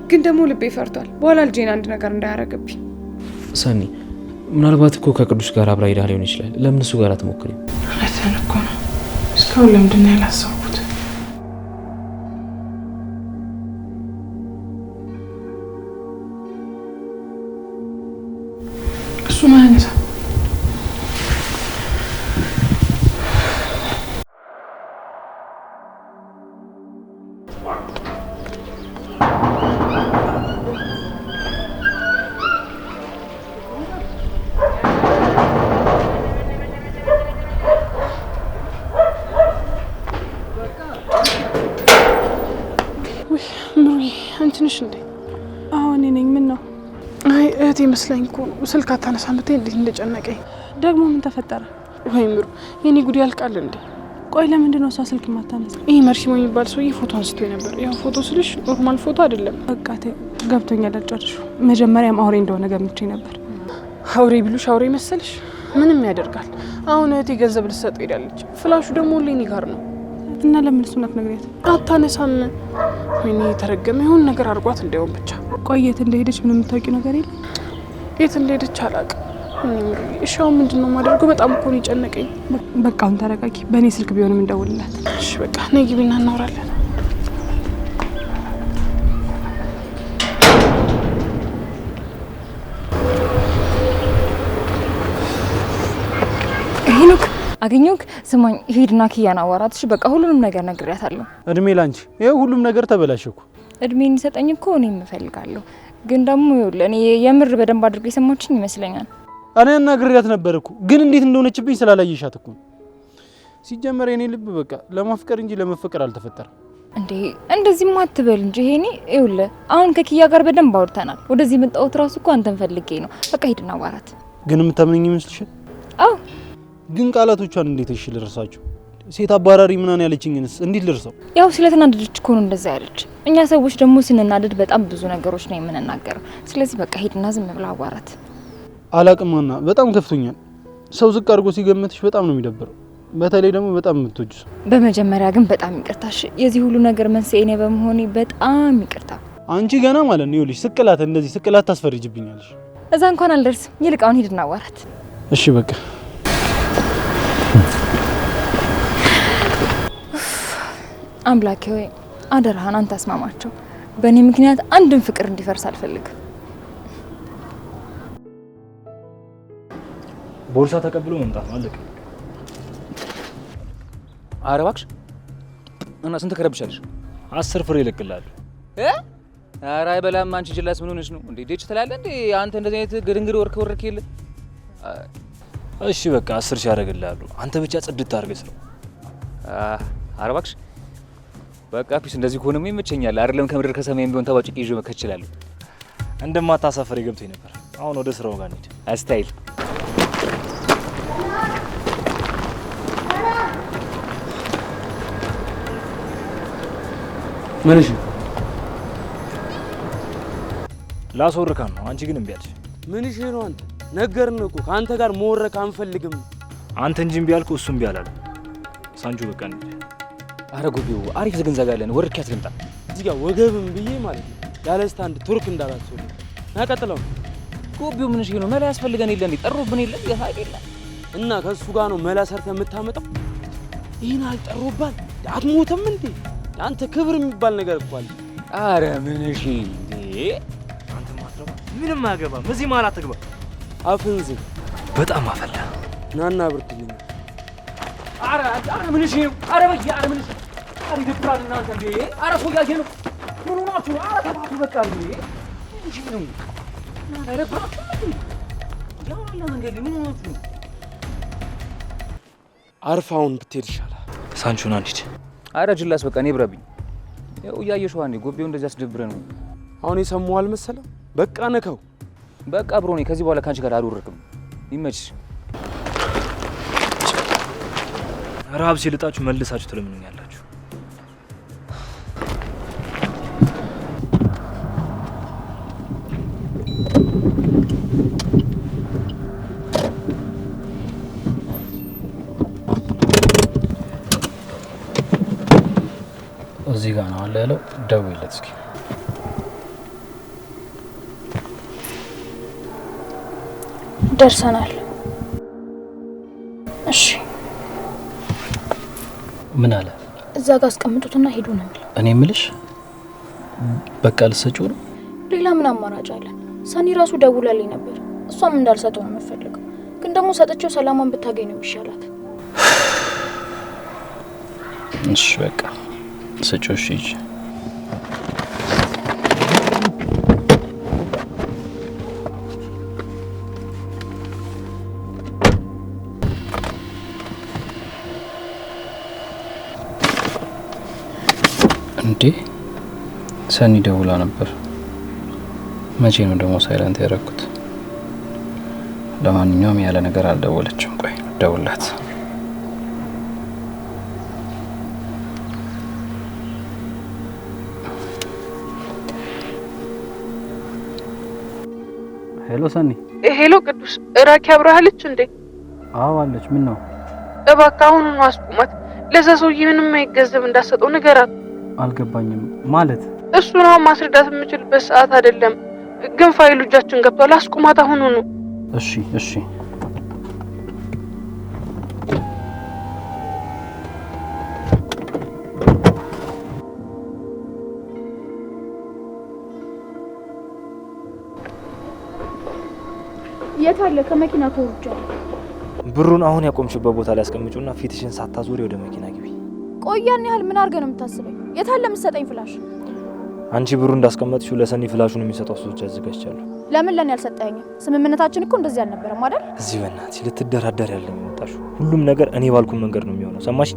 ግን ደግሞ ልቤ ፈርቷል። በኋላ ልጄን አንድ ነገር እንዳያረግብኝ። ሰኒ ምናልባት እኮ ከቅዱስ ጋር አብራ ሄዳ ሊሆን ይችላል። ለምን እሱ ጋር አትሞክሪም? እውነትህን እኮ ነው። እስካሁን ለምንድን ነው ያላሰብኩት? እሱ ማያነሳ እንዴ? አዎ እኔ ነኝ። ምን ነው? አይ እህቴ መስላኝ እኮ ነው። ስልክ አታነሳም ብታይ እንዴት እንደጨነቀኝ። ደግሞ ምን ተፈጠረ? ወይ ምሩ የኔ ጉድ ያልቃል እንዴ? ቆይ ለምንድን ነው እሷ ስልክ የማታነሳ? ይሄ መርሲሞ የሚባል ሰውዬ ፎቶ አንስቶ ነበር። ያው ፎቶ ስልሽ ኖርማል ፎቶ አይደለም። በቃ ገብቶኛል። አልጨርሽው። መጀመሪያም አውሬ እንደሆነ ገምቼ ነበር። አውሬ ቢሉሽ አውሬ መሰልሽ? ምንም ያደርጋል። አሁን እህቴ ገንዘብ ልትሰጠው ሄዳለች። ፍላሹ ደግሞ ሌኒ ጋር ነው። እና ለምን እሱን አትነግሪያት? አታነሳም። ወይኔ የተረገመ ይሁን ነገር አድርጓት እንዲያውም ብቻ። ቆይ የት እንደሄደች ምን የምታውቂው ነገር የለም? የት እንደሄደች አላውቅም። እሺ አሁን ምንድን ነው የማደርገው? በጣም እኮ ነው የጨነቀኝ። በቃ አሁን ተረጋጊ። በእኔ ስልክ ቢሆንም እንደውልላት። እሺ በቃ ነይ ግቢና እናወራለን። ሄኖክ አገኘሁክ። ስማኝ ሂድና ኪያን አዋራት። እሺ በቃ ሁሉንም ነገር ነግሬያታለሁ። እድሜ ላንቺ። ይሄ ሁሉም ነገር ተበላሸኩ። እድሜን ይሰጠኝ እኮ እኔም እፈልጋለሁ። ግን ደግሞ ይኸውልህ እኔ የምር በደንብ አድርገው የሰማችኝ ይመስለኛል። እኔ አናግሬያት ነበር እኮ ግን እንዴት እንደሆነችብኝ ስላላየሻት እኮ። ሲጀመር የኔ ልብ በቃ ለማፍቀር እንጂ ለመፈቀር አልተፈጠረም። እንዴ እንደዚህማ አትበል እንጂ ሄኒ። ይኸውልህ አሁን ከኪያ ጋር በደንብ አውርተናል። ወደዚህ የመጣሁት ራሱ እኮ አንተን ፈልጌ ነው። በቃ ሂድና አዋራት። ግን የምታምነኝ ይመስልሻል? አዎ። ግን ቃላቶቿን እንዴት እሺ ልርሳቸው? ሴት አባራሪ ምናምን ያለችኝንስ እንዴት ልርሳው? ያው ስለተናደደች እኮ ነው እንደዛ ያለች። እኛ ሰዎች ደግሞ ስንናደድ በጣም ብዙ ነገሮች ነው የምንናገረው። ስለዚህ በቃ ሂድና ዝም ብላ አዋራት። አላቅማና በጣም ከፍቶኛል። ሰው ዝቅ አድርጎ ሲገምትሽ በጣም ነው የሚደብረው። በተለይ ደግሞ በጣም የምትወጁ ሰው። በመጀመሪያ ግን በጣም ይቅርታሽ። የዚህ ሁሉ ነገር መንስኤ እኔ በመሆኔ በጣም ይቅርታ። አንቺ ገና ማለት ነው ይኸውልሽ ስቅላት እንደዚህ ስቅላት ታስፈርጅብኛለሽ። እዛ እንኳን አልደርስም። ይልቅ አሁን ሂድና አዋራት። እሺ በቃ አምላኬ ሆይ አደራህን አንተ አስማማቸው። በእኔ ምክንያት አንድም ፍቅር እንዲፈርስ አልፈልግም። ቦርሳ ተቀብሎ መምጣት ነው አለቀ። ኧረ እባክሽ እና ስንት ከረብሻለሽ? 10 ፍሬ ይለቅላሉ። ኧረ አይበላም። አንቺ ጅላስ ምን ሆነሽ ነው እንዴ? ዴች ትላለህ እንዴ አንተ? እንደዚህ አይነት ግድንግድ ወርክ የለ። እሺ በቃ 10 ሺህ ያደርግልሃሉ። አንተ ብቻ ጽድት አድርገህ ስራው። ኧረ እባክሽ በቃ ፒስ። እንደዚህ ከሆነማ ይመቸኛል። አይደለም ከምድር ከሰማይም ቢሆን ተባጭቂ ይዤ መከች እችላለሁ። እንደማታሳፈሪ ገብቶኝ ነበር። አሁን ወደ ስራው ጋር እንሂድ። አስታይል ምንሽ ላስወርካን ነው። አንቺ ግን እምቢ አልሽ። ምን ይሽ ነው አንተ? ነገርን እኮ ካንተ ጋር መወረክ አንፈልግም። አንተ እንጂ እምቢ አልኩ፣ እሱ እምቢ አላለ። ሳንጆ በቃ እንዴ። አረ ጉቢው አሪፍ ዝግንዛጋ ያለን ወርክ ያስገምጣ። እዚህ ጋር ወገብም ብዬ ማለት ነው ያለ ስታንድ ቱርክ እንዳላስወል ናቀጥለው። ጉቢው ምን ነው መላ ያስፈልገን የለ እንዴ? ጠሩብን የለ ያሳይ የለ እና ከሱ ጋር ነው መላ ሰርተ የምታመጣው። ይሄን አልጠሩባል አትሞተም እንዴ? አንተ ክብር የሚባል ነገር እኮ አለ። አረ ምን እሺ እንዴ አንተ ማትረባ ምንም አያገባም። እዚህ ማላ አትግባ። አፍን ዝግ። በጣም አፈላ ናና ብርትልኝ። አረ ምን እሺ ነው? አረ በያ አረ ምን እሺ አረ ይደብራል እናንተ እንዴ? አረ ሶያየ ነው ምን ሆናችሁ? አረ ተባቱ በቃ እንዴ እሺ ነው። አረ ባቱ ያው አላ መንገድ ምን ሆናችሁ? አርፋውን ብትሄድ ይሻላል። ሳንቾን አንቺ አረ ጅላስ በቃ እኔ ብረብኝ። ያው ያየሽው አንዴ ጎቤው እንደዚህ አስደብረ ነው። አሁን የሰማው አልመሰለም። በቃ ነካው። በቃ ብሮኔ ከዚህ በኋላ ካንቺ ጋር አልወርቅም። ይመችሽ። ረሃብ ሲልጣችሁ መልሳችሁ ትለምኑኛላችሁ። እዚህ ጋር ነው አለ ያለው። ደውይለት እስኪ። ደርሰናል። እሺ ምን አለ? እዛ ጋር አስቀምጡትና ሄዱ ነው የሚለው። እኔ የምልሽ በቃ ልትሰጪው ነው? ሌላ ምን አማራጭ አለ? ሰኒ ራሱ ደውላልኝ ነበር። እሷም እንዳልሰጠው ነው የምፈልገው፣ ግን ደግሞ ሰጥቼው ሰላማን ብታገኝ ነው የሚሻላት። እሺ በቃ ስጪው። እሺ ሂጂ። እንዴ ሰኒ ደውላ ነበር። መቼ ነው ደግሞ ሳይለንት ያደረኩት? ለማንኛውም ያለ ነገር አልደወለችም። ቆይ ደውላት። ሄሎ ሰኒ። ሄሎ ቅዱስ፣ ራኪ አብራሃለች እንዴ? አዎ አለች። ምን ነው? እባክህ አሁኑኑ አስቁማት። ለዛ ሰውዬ ምንም ገንዘብ እንዳሰጠው ንገራት። አልገባኝም ማለት? እሱ ነው ማስረዳት የምችልበት ሰዓት አይደለም፣ ግን ፋይሉ እጃችን ገብቷል። አስቁማት አሁኑኑ። እሺ እሺ። የት አለ? ከመኪና ተወርጃለሁ። ብሩን አሁን ያቆምሽበት ቦታ ላይ አስቀምጪውና ፊትሽን ሳታዞሪ ወደ መኪና ግቢ። ቆያን ያህል ምን አድርገህ ነው የምታስበኝ? የት አለ የምትሰጠኝ ፍላሽ? አንቺ ብሩ እንዳስቀመጥሽው ለሰኒ ፍላሹን የሚሰጠው ሰዎች አዘጋጅቻለሁ። ለምን ለኔ አልሰጠኸኝም? ስምምነታችን እኮ እንደዚህ አልነበረም አይደል? እዚህ በእናትሽ ልትደራደር ያለኝ የመጣሽው ሁሉም ነገር እኔ ባልኩ መንገድ ነው የሚሆነው። ሰማሽ?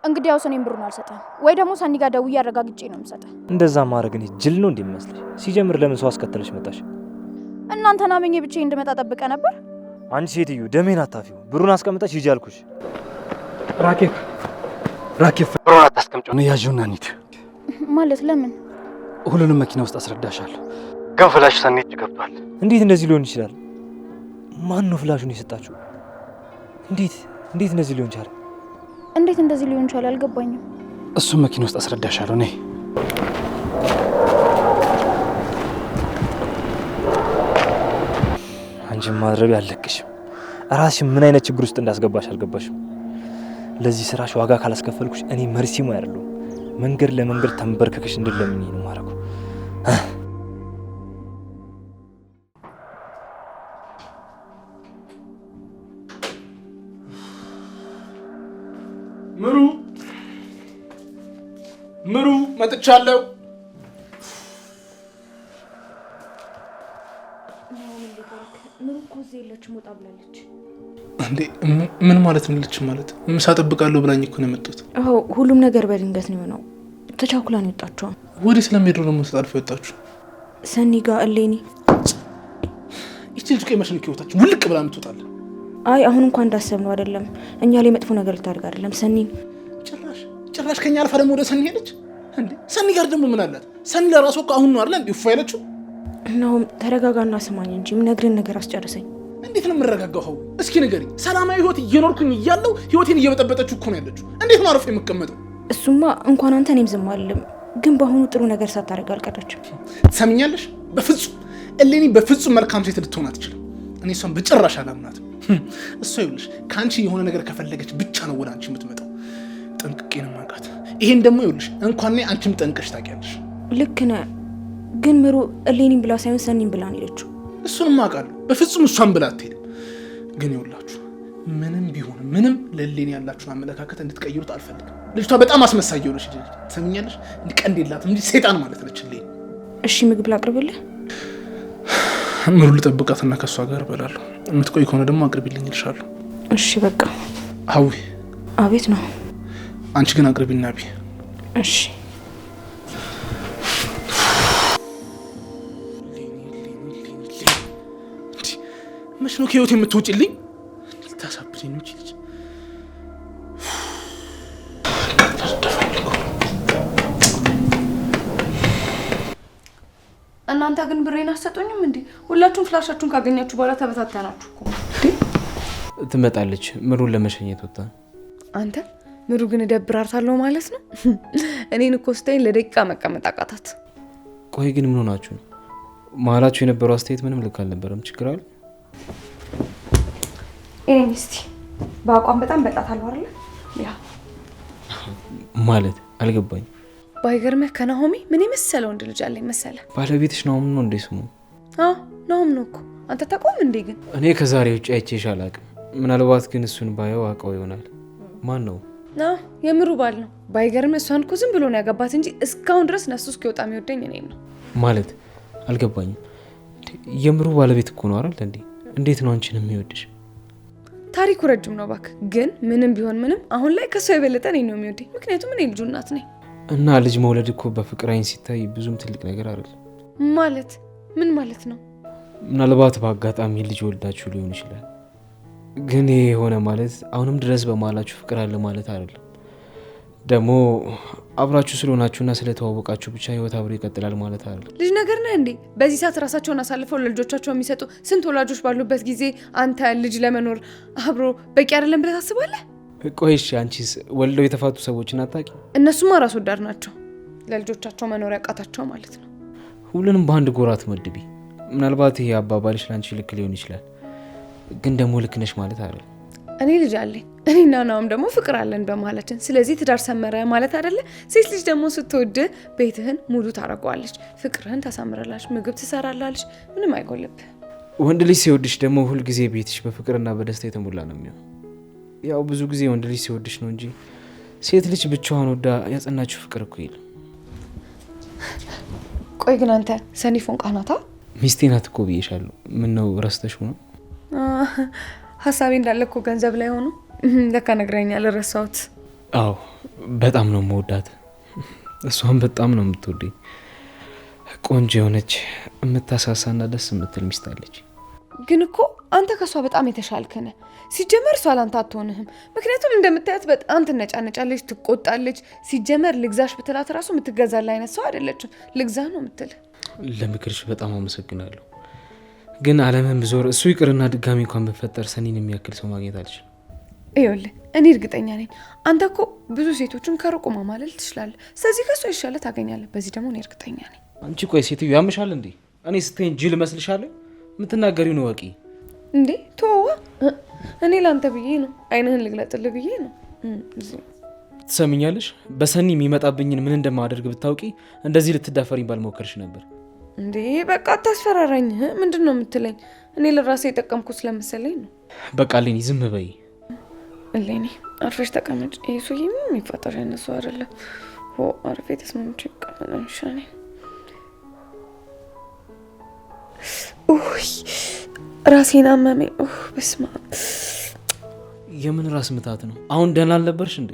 እንግዲያው ሰኔን ብሩን አልሰጠህም ወይ ደግሞ ሰኒ ጋር ደውዬ አረጋግጬ ነው የምሰጠህ። እንደዛ ማድረግ እኔ ጅል ነው እንደሚመስልሽ? ሲጀምር ለምን ሰው አስከተለሽ መጣሽ? እናንተን አምኜ ብቻዬን እንድመጣ ጠብቀህ ነበር? አንቺ ሴትዮ ደሜን አታፊው። ብሩን አስቀምጠሽ ሂጂ አልኩሽ። ራኬብ ብሩን አታስቀምጪው ነው ያዥውና እንሂድ። ማለት ለምን? ሁሉንም መኪና ውስጥ አስረዳሻለሁ። ግን ፍላሽ ሰኒ እጅ ገብቷል። እንዴት እንደዚህ ሊሆን ይችላል? ማን ነው ፍላሹን የሰጣችሁ? እንዴት እንደዚህ ሊሆን ቻለ? እንዴት እንደዚህ ሊሆን ቻለ? አልገባኝም። እሱም መኪና ውስጥ አስረዳሻለሁ። ነይ። አንቺን ማድረብ ያለቅሽም ራስሽን ምን አይነት ችግር ውስጥ እንዳስገባሽ አልገባሽም። ለዚህ ስራሽ ዋጋ ካላስከፈልኩሽ እኔ መርሲሞ አይደለሁም። መንገድ ለመንገድ ተንበርከክሽ እንድለምኝ ነው ማረኩ። ምሩ መጥቻለሁ። ምሩ እኮ እዚህ የለችም፣ ወጣ ብላለች። እንዴ ምን ማለት ነው? ልች ማለት ምሳ ጠብቃለሁ ብላኝ እኮ ነው የመጡት። አዎ ሁሉም ነገር በድንገት ነው የሆነው። ተቻኩላ ነው የወጣችው። ወዲህ ስለሚሄዱ ነው ተጣልፎ የወጣችሁ? ሰኒ ጋር እሌኒ። ይቺ ልጅ ቀይ ማሽን ከወጣችሁ ውልቅ ብላ ምትወጣለ። አይ አሁን እንኳን እንዳሰብነው አይደለም። እኛ ላይ መጥፎ ነገር ልታደርግ አይደለም። ሰኒን ጭራሽ ከኛ አልፋ ደግሞ ወደ ሰኒ ሄደች። እንዴ ሰኒ ጋር ደግሞ ምን አላት? ሰኒ ለራሷ እኮ አሁን ነው አይደል እንዴ ኡፍ ያለችው? ነው ተረጋጋና ስማኝ እንጂ ምነግርህን ነገር አስጨርሰኝ። እንዴት ነው የምረጋጋው? እስኪ ንገሪኝ። ሰላማዊ ህይወት እየኖርኩኝ እያለሁ ህይወቴን እየበጠበጠችው እኮ ነው ያለችው። እንዴት ነው አርፌ የምቀመጠው? እሱማ እንኳን አንተ እኔም ዝም አልልም፣ ግን በአሁኑ ጥሩ ነገር ሳታደርግ አልቀረችም። ትሰምኛለሽ? በፍጹም እሌኒ በፍጹም መልካም ሴት ልትሆን አትችልም። እኔ እሷን በጭራሽ አላምናትም። እሷ ይኸውልሽ ከአንቺ የሆነ ነገር ከፈለገች ብቻ ነው ወደ አንቺ የምትመጣው። ጠንቅቄ ነው የማውቃት። ይሄን ደግሞ ይኸውልሽ እንኳን አንቺም ጠንቅሽ ታውቂያለሽ። ልክ ነህ፣ ግን ምሩ እሌኒን ብላ ሳይሆን ሰኒን ብላ ነው የሄደችው። እሱንም አውቃለሁ። በፍጹም እሷን ብላ አትሄድም። ግን ይኸውላችሁ ምንም ቢሆን ምንም ለእሌኒ ያላችሁን አመለካከት እንድትቀይሩት አልፈልግም። ልጅቷ በጣም አስመሳይ የሆነች ልጅ ትሰምኛለሽ? እንዲህ ቀንድ የላትም እንጂ ሰይጣን ማለት ነች እሌኒ። እሺ ምግብ ላቅርብልህ? ምሩ ልጠብቃትና ከእሷ ጋር እበላለሁ። የምትቆይ ከሆነ ደግሞ አቅርቢልኝ እልሻለሁ። እሺ በቃ። አዊ አቤት ነው። አንቺ ግን አቅርቢና ቢ። እሺ መች ነው ከህይወት የምትወጪልኝ? ልታሳብደኝ ነው ልጅ። እናንተ ግን ብሬን አሰጡኝም እንዴ? ሁላችሁም ፍላሻችሁን ካገኛችሁ በኋላ ተበታተናችሁ እኮ። ትመጣለች። ምሩን ለመሸኘት ወጣ። አንተ ምሩ ግን እደብራታለሁ ማለት ነው? እኔን እኮ ስታይን ለደቂቃ መቀመጥ አቃታት። ቆይ ግን ምን ሆናችሁ ነው? መሀላችሁ የነበረው አስተያየት ምንም ልክ አልነበረም። ችግር አለ? እኔ እስቲ በአቋም በጣም በጣታለሁ አይደል? ያ ማለት አልገባኝ። ባይገርምህ ከናሆሚ ምን የመሰለው ወንድ ልጅ አለኝ መሰለ? ባለቤትሽ ናሆም ነው እንዴ ስሙ? አዎ ናሆም ነው እኮ። አንተ ታውቀውም እንዴ? ግን እኔ ከዛሬ ውጭ አይቼሽ አላውቅም። ምናልባት ግን እሱን ባየው አውቀው ይሆናል። ማን ነው? የምሩ ባል ነው። ባይገርምህ እሷን እኮ ዝም ብሎ ነው ያገባት እንጂ እስካሁን ድረስ ነሱ እስኪወጣ የሚወደኝ እኔም ነው። ማለት አልገባኝም። የምሩ ባለቤት እኮ ነው አይደል እንዴ? እንዴት ነው አንቺን የሚወድሽ? ታሪኩ ረጅም ነው እባክህ። ግን ምንም ቢሆን ምንም አሁን ላይ ከሷ የበለጠ እኔን ነው የሚወደኝ። ምክንያቱም እኔ ልጁ እናት ነኝ። እና ልጅ መውለድ እኮ በፍቅር አይን ሲታይ ብዙም ትልቅ ነገር አይደለም። ማለት ምን ማለት ነው? ምናልባት በአጋጣሚ ልጅ ወልዳችሁ ሊሆን ይችላል። ግን ይሄ የሆነ ማለት አሁንም ድረስ በመሀላችሁ ፍቅር አለ ማለት አይደለም። ደግሞ አብራችሁ ስለሆናችሁና ስለተዋወቃችሁ ብቻ ህይወት አብሮ ይቀጥላል ማለት አይደለም። ልጅ ነገር ነህ እንዴ? በዚህ ሰዓት ራሳቸውን አሳልፈው ለልጆቻቸው የሚሰጡ ስንት ወላጆች ባሉበት ጊዜ አንተ ልጅ ለመኖር አብሮ በቂ አይደለም ብለህ ታስባለህ? ቆይ እሺ አንቺስ ወልደው የተፋቱ ሰዎችን አታውቂ? እነሱማ ራስ ወዳድ ናቸው። ለልጆቻቸው መኖር ያቃታቸው ማለት ነው። ሁሉንም በአንድ ጎራ አትመድቢ። ምናልባት ይሄ አባባልሽ ለአንቺ ልክ ሊሆን ይችላል፣ ግን ደግሞ ልክ ነሽ ማለት አይደለም። እኔ ልጅ አለኝ፣ እኔና ናሆም ደግሞ ፍቅር አለን በማለትን። ስለዚህ ትዳር ሰመረ ማለት አይደለ? ሴት ልጅ ደግሞ ስትወድ ቤትህን ሙሉ ታደርገዋለች፣ ፍቅርህን ታሳምረላለች፣ ምግብ ትሰራላለች፣ ምንም አይጎልብህ። ወንድ ልጅ ሲወድሽ ደግሞ ሁልጊዜ ቤትሽ በፍቅርና በደስታ የተሞላ ነው የሚሆን። ያው ብዙ ጊዜ ወንድ ልጅ ሲወድሽ ነው እንጂ ሴት ልጅ ብቻዋን ወዳ ያጸናችሁ ፍቅር እኮ የለም። ቆይ ግን አንተ ሰኒ ፎንቃ ናታ? ሚስቴ ናት እኮ ብዬሻለሁ። ምን ነው ረስተሽ ነው? ሀሳቤ እንዳለ እኮ ገንዘብ ላይ ሆኖ ለካ ነግረኛል፣ ረሳሁት። አዎ በጣም ነው የምወዳት። እሷን በጣም ነው የምትወደኝ። ቆንጆ የሆነች የምታሳሳና ደስ የምትል ሚስት አለች። ግን እኮ አንተ ከሷ በጣም የተሻልክ ነህ። ሲጀመር እሷ ላንተ አትሆንህም። ምክንያቱም እንደምታያት በጣም ትነጫነጫለች፣ ትቆጣለች። ሲጀመር ልግዛሽ ብትላት ራሱ የምትገዛላ አይነት ሰው አይደለችም። ልግዛ ነው የምትል። ለምክርሽ በጣም አመሰግናለሁ። ግን ዓለምን ብዞር እሱ ይቅርና ድጋሚ እንኳን ብፈጠር ሰኒን የሚያክል ሰው ማግኘት አልችልም። ይኸውልህ እኔ እርግጠኛ ነኝ አንተ እኮ ብዙ ሴቶችን ከሩቁ ማማለል ትችላለህ። ስለዚህ ከሷ ይሻለ ታገኛለህ። በዚህ ደግሞ እኔ እርግጠኛ ነኝ። አንቺ ቆይ ሴትዮ ያምሻል እንዴ? እኔ ስትይኝ ጅል መስልሻለሁ? የምትናገሪው ነው ወቂ እንዴ? ተወዋ። እኔ ላንተ ብዬ ነው፣ አይንህን ልግለጥልህ ብዬ ነው። ትሰሚኛለሽ? በሰኒ የሚመጣብኝን ምን እንደማደርግ ብታውቂ እንደዚህ ልትዳፈሪኝ ባልሞከርሽ ነበር። እንዴ በቃ አታስፈራራኝ። ምንድን ነው የምትለኝ? እኔ ለራሴ የጠቀምኩት ስለመሰለኝ ነው። በቃ እሌኒ ዝም በይ። እሌኒ አርፈሽ ተቀመጭ። ይህ ሰውዬ ምንም የሚፈጠር አይነት ሰው አይደለም። አርፌ ተስማምቼ ይቀመጣል። ራሴን አመመኝ። በስመ አብ። የምን ራስ ምታት ነው? አሁን ደህና አልነበርሽ እንዴ?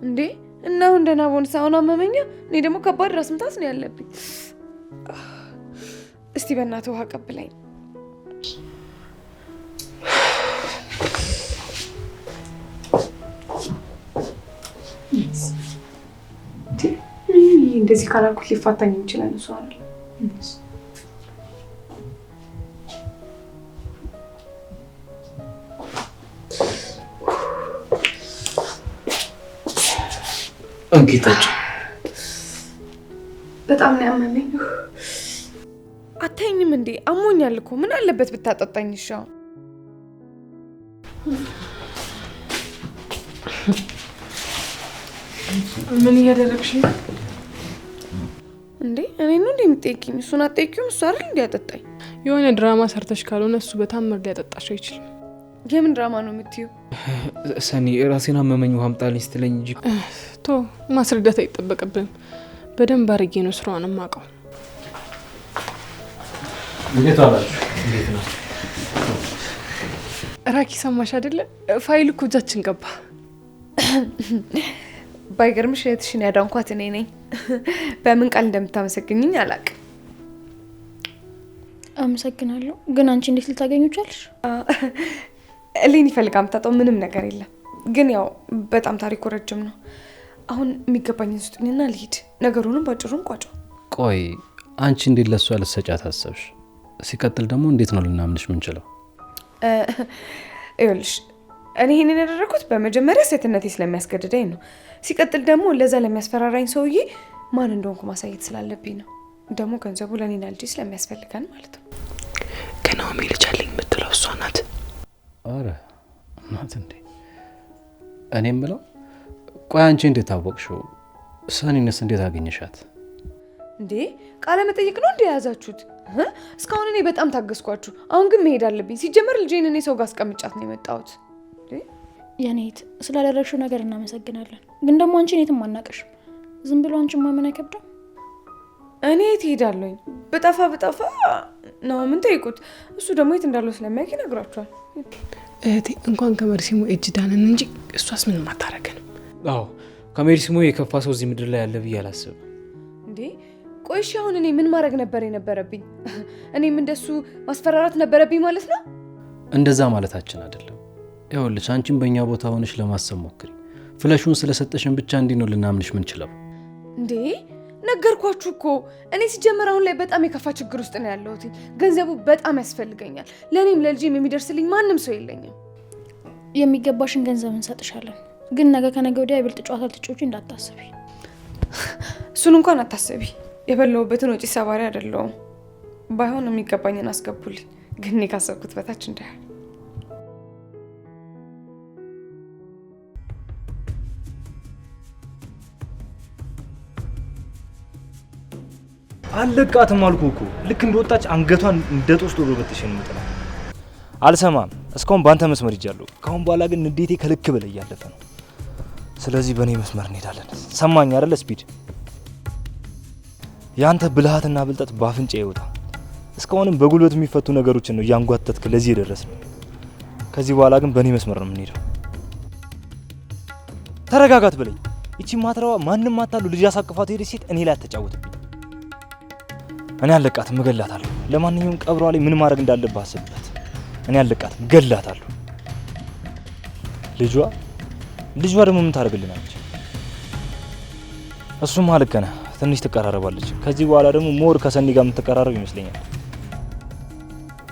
እንዴ እና አሁን ደህና ቦንስ አሁን አመመኛ። እኔ ደግሞ ከባድ ራስ ምታት ነው ያለብኝ። እስቲ በእናትህ ውሃ ቀብለኝ። እንደዚህ ካላልኩት ሊፋታኝ ይችላል። እሱ አይደል እንኪታጭ በጣም ነው ያመመኝ። አታይኝም እንዴ? አሞኛል እኮ። ምን አለበት ብታጠጣኝ? እሺ ምን እያደረግሽ ነው እንዴ? እኔ ነው እንዴ የምትጠይቂኝ? እሱን አትጠይቂውም? እሱ አይደል እንዲያጠጣኝ? የሆነ ድራማ ሰርተሽ ካልሆነ እሱ በታምር ሊያጠጣሽ አይችልም። የምን ድራማ ነው የምትይው? ሰኒ ራሴን አመመኝ ውሃ አምጣልኝ ስትለኝ እንጂ ቶ ማስረዳት አይጠበቅብንም። በደንብ አድርጌ ነው ስራዋን የማውቀው። እንዴት አላችሁ? እንዴት ነው ራኪ? ሰማሽ አይደለ? ፋይል እኮ እጃችን ገባ። ባይገርምሽ እህትሽን ያዳንኳት እኔ ነኝ። በምን ቃል እንደምታመሰግኝኝ አላውቅም። አመሰግናለሁ። ግን አንቺ እንዴት ልታገኙ ቻልሽ? እሌን ይፈልጋ የምታጣው ምንም ነገር የለም። ግን ያው በጣም ታሪኩ ረጅም ነው። አሁን የሚገባኝን ስጡኝና ልሂድ። ነገሩንም ባጭሩን ቋጫው። ቆይ አንቺ እንዴት ለሷ ልትሰጫት አሰብሽ? ሲቀጥል ደግሞ እንዴት ነው ልናምንሽ ምንችለው? ይኸውልሽ እኔ ይሄንን ያደረኩት በመጀመሪያ ሴትነቴ ስለሚያስገድደኝ ነው። ሲቀጥል ደግሞ ለዛ ለሚያስፈራራኝ ሰውዬ ማን እንደሆንኩ ማሳየት ስላለብኝ ነው። ደግሞ ገንዘቡ ለኔና ልጄ ስለሚያስፈልገን ማለት ነው። ከናኦሚ ልጅ አለኝ የምትለው እሷ ናት? አረ ናት እንዴ? እኔ የምለው ቆይ አንቺ እንዴት ታወቅሽው? ሰኒንስ እንዴት አገኘሻት? እንዴ ቃለ መጠይቅ ነው እንዴ የያዛችሁት? እስካሁን እኔ በጣም ታገስኳችሁ። አሁን ግን መሄድ አለብኝ። ሲጀመር ልጄን እኔ ሰው ጋር አስቀምጫት ነው የመጣሁት። የኔት ስላደረግሽው ነገር እናመሰግናለን። ግን ደግሞ አንቺ የትም አናውቅሽም። ዝም ብሎ አንቺን ማመን አይከብድም? እኔ የት ሄዳለሁኝ? በጠፋ ነው ምን ጠይቁት። እሱ ደግሞ የት እንዳለው ስለሚያውቅ ይነግራችኋል። እህቴ እንኳን ከመርሲሞ እጅ ዳንን እንጂ እሷስ ምንም አታረገንም። አዎ ከሜርሲሞ የከፋ ሰው እዚህ ምድር ላይ ያለ ብዬ አላስብም። እንዴ ቆይ እሺ አሁን እኔ ምን ማድረግ ነበር የነበረብኝ? እኔም እንደሱ ማስፈራራት ነበረብኝ ማለት ነው? እንደዛ ማለታችን አይደለም። ይኸውልሽ አንቺን በእኛ ቦታ ሆነሽ ለማሰብ ሞክሪ። ፍለሹን ስለሰጠሽን ብቻ እንዲህ ነው ልናምንሽ ምንችለው? እንዴ ነገርኳችሁ እኮ። እኔ ሲጀመር አሁን ላይ በጣም የከፋ ችግር ውስጥ ነው ያለሁት። ገንዘቡ በጣም ያስፈልገኛል። ለእኔም ለልጄም የሚደርስልኝ ማንም ሰው የለኝም። የሚገባሽን ገንዘብ እንሰጥሻለን። ግን ነገ ከነገ ወዲያ የብልጥ ጨዋታ ልትጮቺ እንዳታስቢ። እሱን እንኳን አታስቢ። የበላሁበትን ወጪ ሰባሪ አይደለሁም። ባይሆን የሚገባኝን አስገቡልኝ። ግን እኔ ካሰብኩት በታች እንዳያል። አለቃትም አልኩህ እኮ። ልክ እንደወጣች አንገቷን እንደ ጦስ ዶሮ በትሽን ምጥላ። አልሰማም። እስካሁን ባንተ መስመር ይጃለሁ። ካሁን በኋላ ግን ንዴቴ ከልክ በላይ እያለፈ ነው። ስለዚህ በእኔ መስመር እንሄዳለን። ሰማኝ አይደል ስፒድ? ያንተ ብልሃትና ብልጠት ባፍንጫ ይወጣ። እስካሁንም በጉልበት የሚፈቱ ነገሮችን ነው እያንጓተትክ ለዚህ የደረስነው። ከዚህ በኋላ ግን በእኔ መስመር ነው የምንሄደው። ተረጋጋት በለኝ። ይቺ ማትረዋ ማንም አታሉ ልጅ ያሳቅፋት ሄደች ሴት እኔ ላይ አትጫወትብኝ። እኔ አለቃትም እገላታለሁ። ለማንኛውም ቀብሯ ላይ ምን ማድረግ እንዳለብህ አስብበት። እኔ አለቃትም እገላታለሁ። ልጇ ደግሞ ምን ታደርግልናለች? እሱም ልክ ነህ። ትንሽ ትቀራረባለች። ከዚህ በኋላ ደግሞ ሞር ከሰኒ ጋር የምትቀራረብ ይመስለኛል።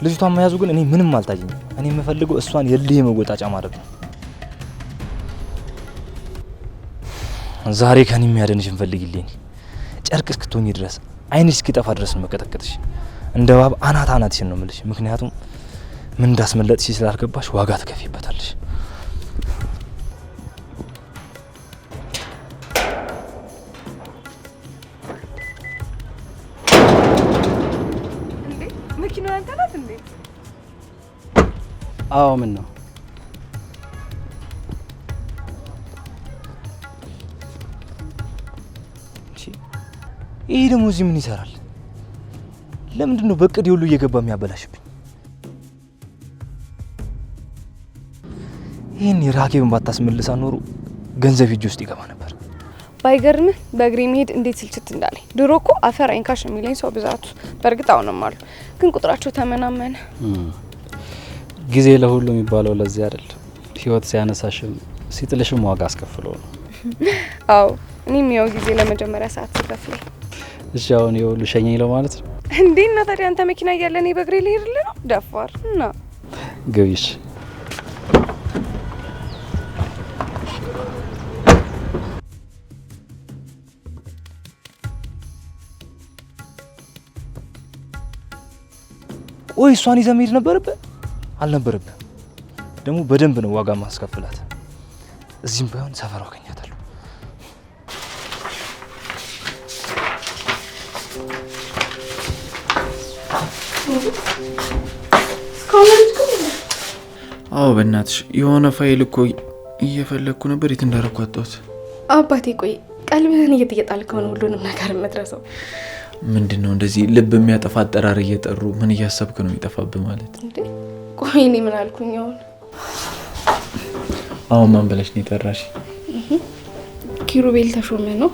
ልጅቷን መያዙ ግን እኔ ምንም አልታየኝም። እኔ የምፈልገው እሷን የልህ መወጣጫ ማድረግ ነው። ዛሬ ከኔ የሚያደንሽን ፈልጊልኝ። ጨርቅ እስክትሆኚ ድረስ አይንሽ እስኪጠፋ ድረስ ነው መቀጠቅጥሽ። እንደ ባብ አናትሽን ነው የምልሽ። ምክንያቱም ምን እንዳስመለጥሽ ስላልገባሽ ዋጋ ትከፊበታለሽ። መኪናው ያንተ ናት እንዴ? አዎ ምን ነው? ይሄ ደግሞ እዚህ ምን ይሰራል? ለምንድን ነው በቅድ ሁሉ እየገባ የሚያበላሽብኝ? ይሄን ራኬብን ባታስመልሳ ኖሮ ገንዘብ እጅ ውስጥ ይገባ ነበር። ባይገርምህ በእግሬ መሄድ እንዴት ስልችት እንዳለኝ። ድሮ እኮ አፈር አይንካሽ የሚለኝ ሰው ብዛቱ። በእርግጥ አሁንም አሉ፣ ግን ቁጥራቸው ተመናመነ። ጊዜ ለሁሉ የሚባለው ለዚህ አይደል? ህይወት ሲያነሳሽም ሲጥልሽም ዋጋ አስከፍሎ ነው። አዎ እኔም ያው ጊዜ ለመጀመሪያ ሰዓት ሲከፍለኝ። እሺ አሁን የሁሉ ሸኘኝ ነው ማለት ነው እንዴ? እና ታዲያ አንተ መኪና እያለ እኔ በእግሬ ልሄድልህ ነው? ደፋር እና ግቢሽ። ቆይ እሷን ይዘህ መሄድ ነበረብህ አልነበረብህ? ደግሞ በደንብ ነው ዋጋ ማስከፍላት። እዚህም ባይሆን ሰፈሯ አገኛታለሁ። አዎ በእናትሽ የሆነ ፋይል እኮ እየፈለግኩ ነበር፣ የት እንዳደረኩ አጣሁት። አባቴ ቆይ ቀልብህን እየጣልከው ነው ሁሉንም ነገር የምትረሳው? ምንድነው እንደዚህ ልብ የሚያጠፋ አጠራር እየጠሩ ምን እያሰብክ ነው የሚጠፋብህ ማለት? እንዴ ቆይ እኔ ምን አልኩኝ? አሁን ማን ብለሽ ነው የጠራሽ? ኪሩቤል ተሾመ ነው።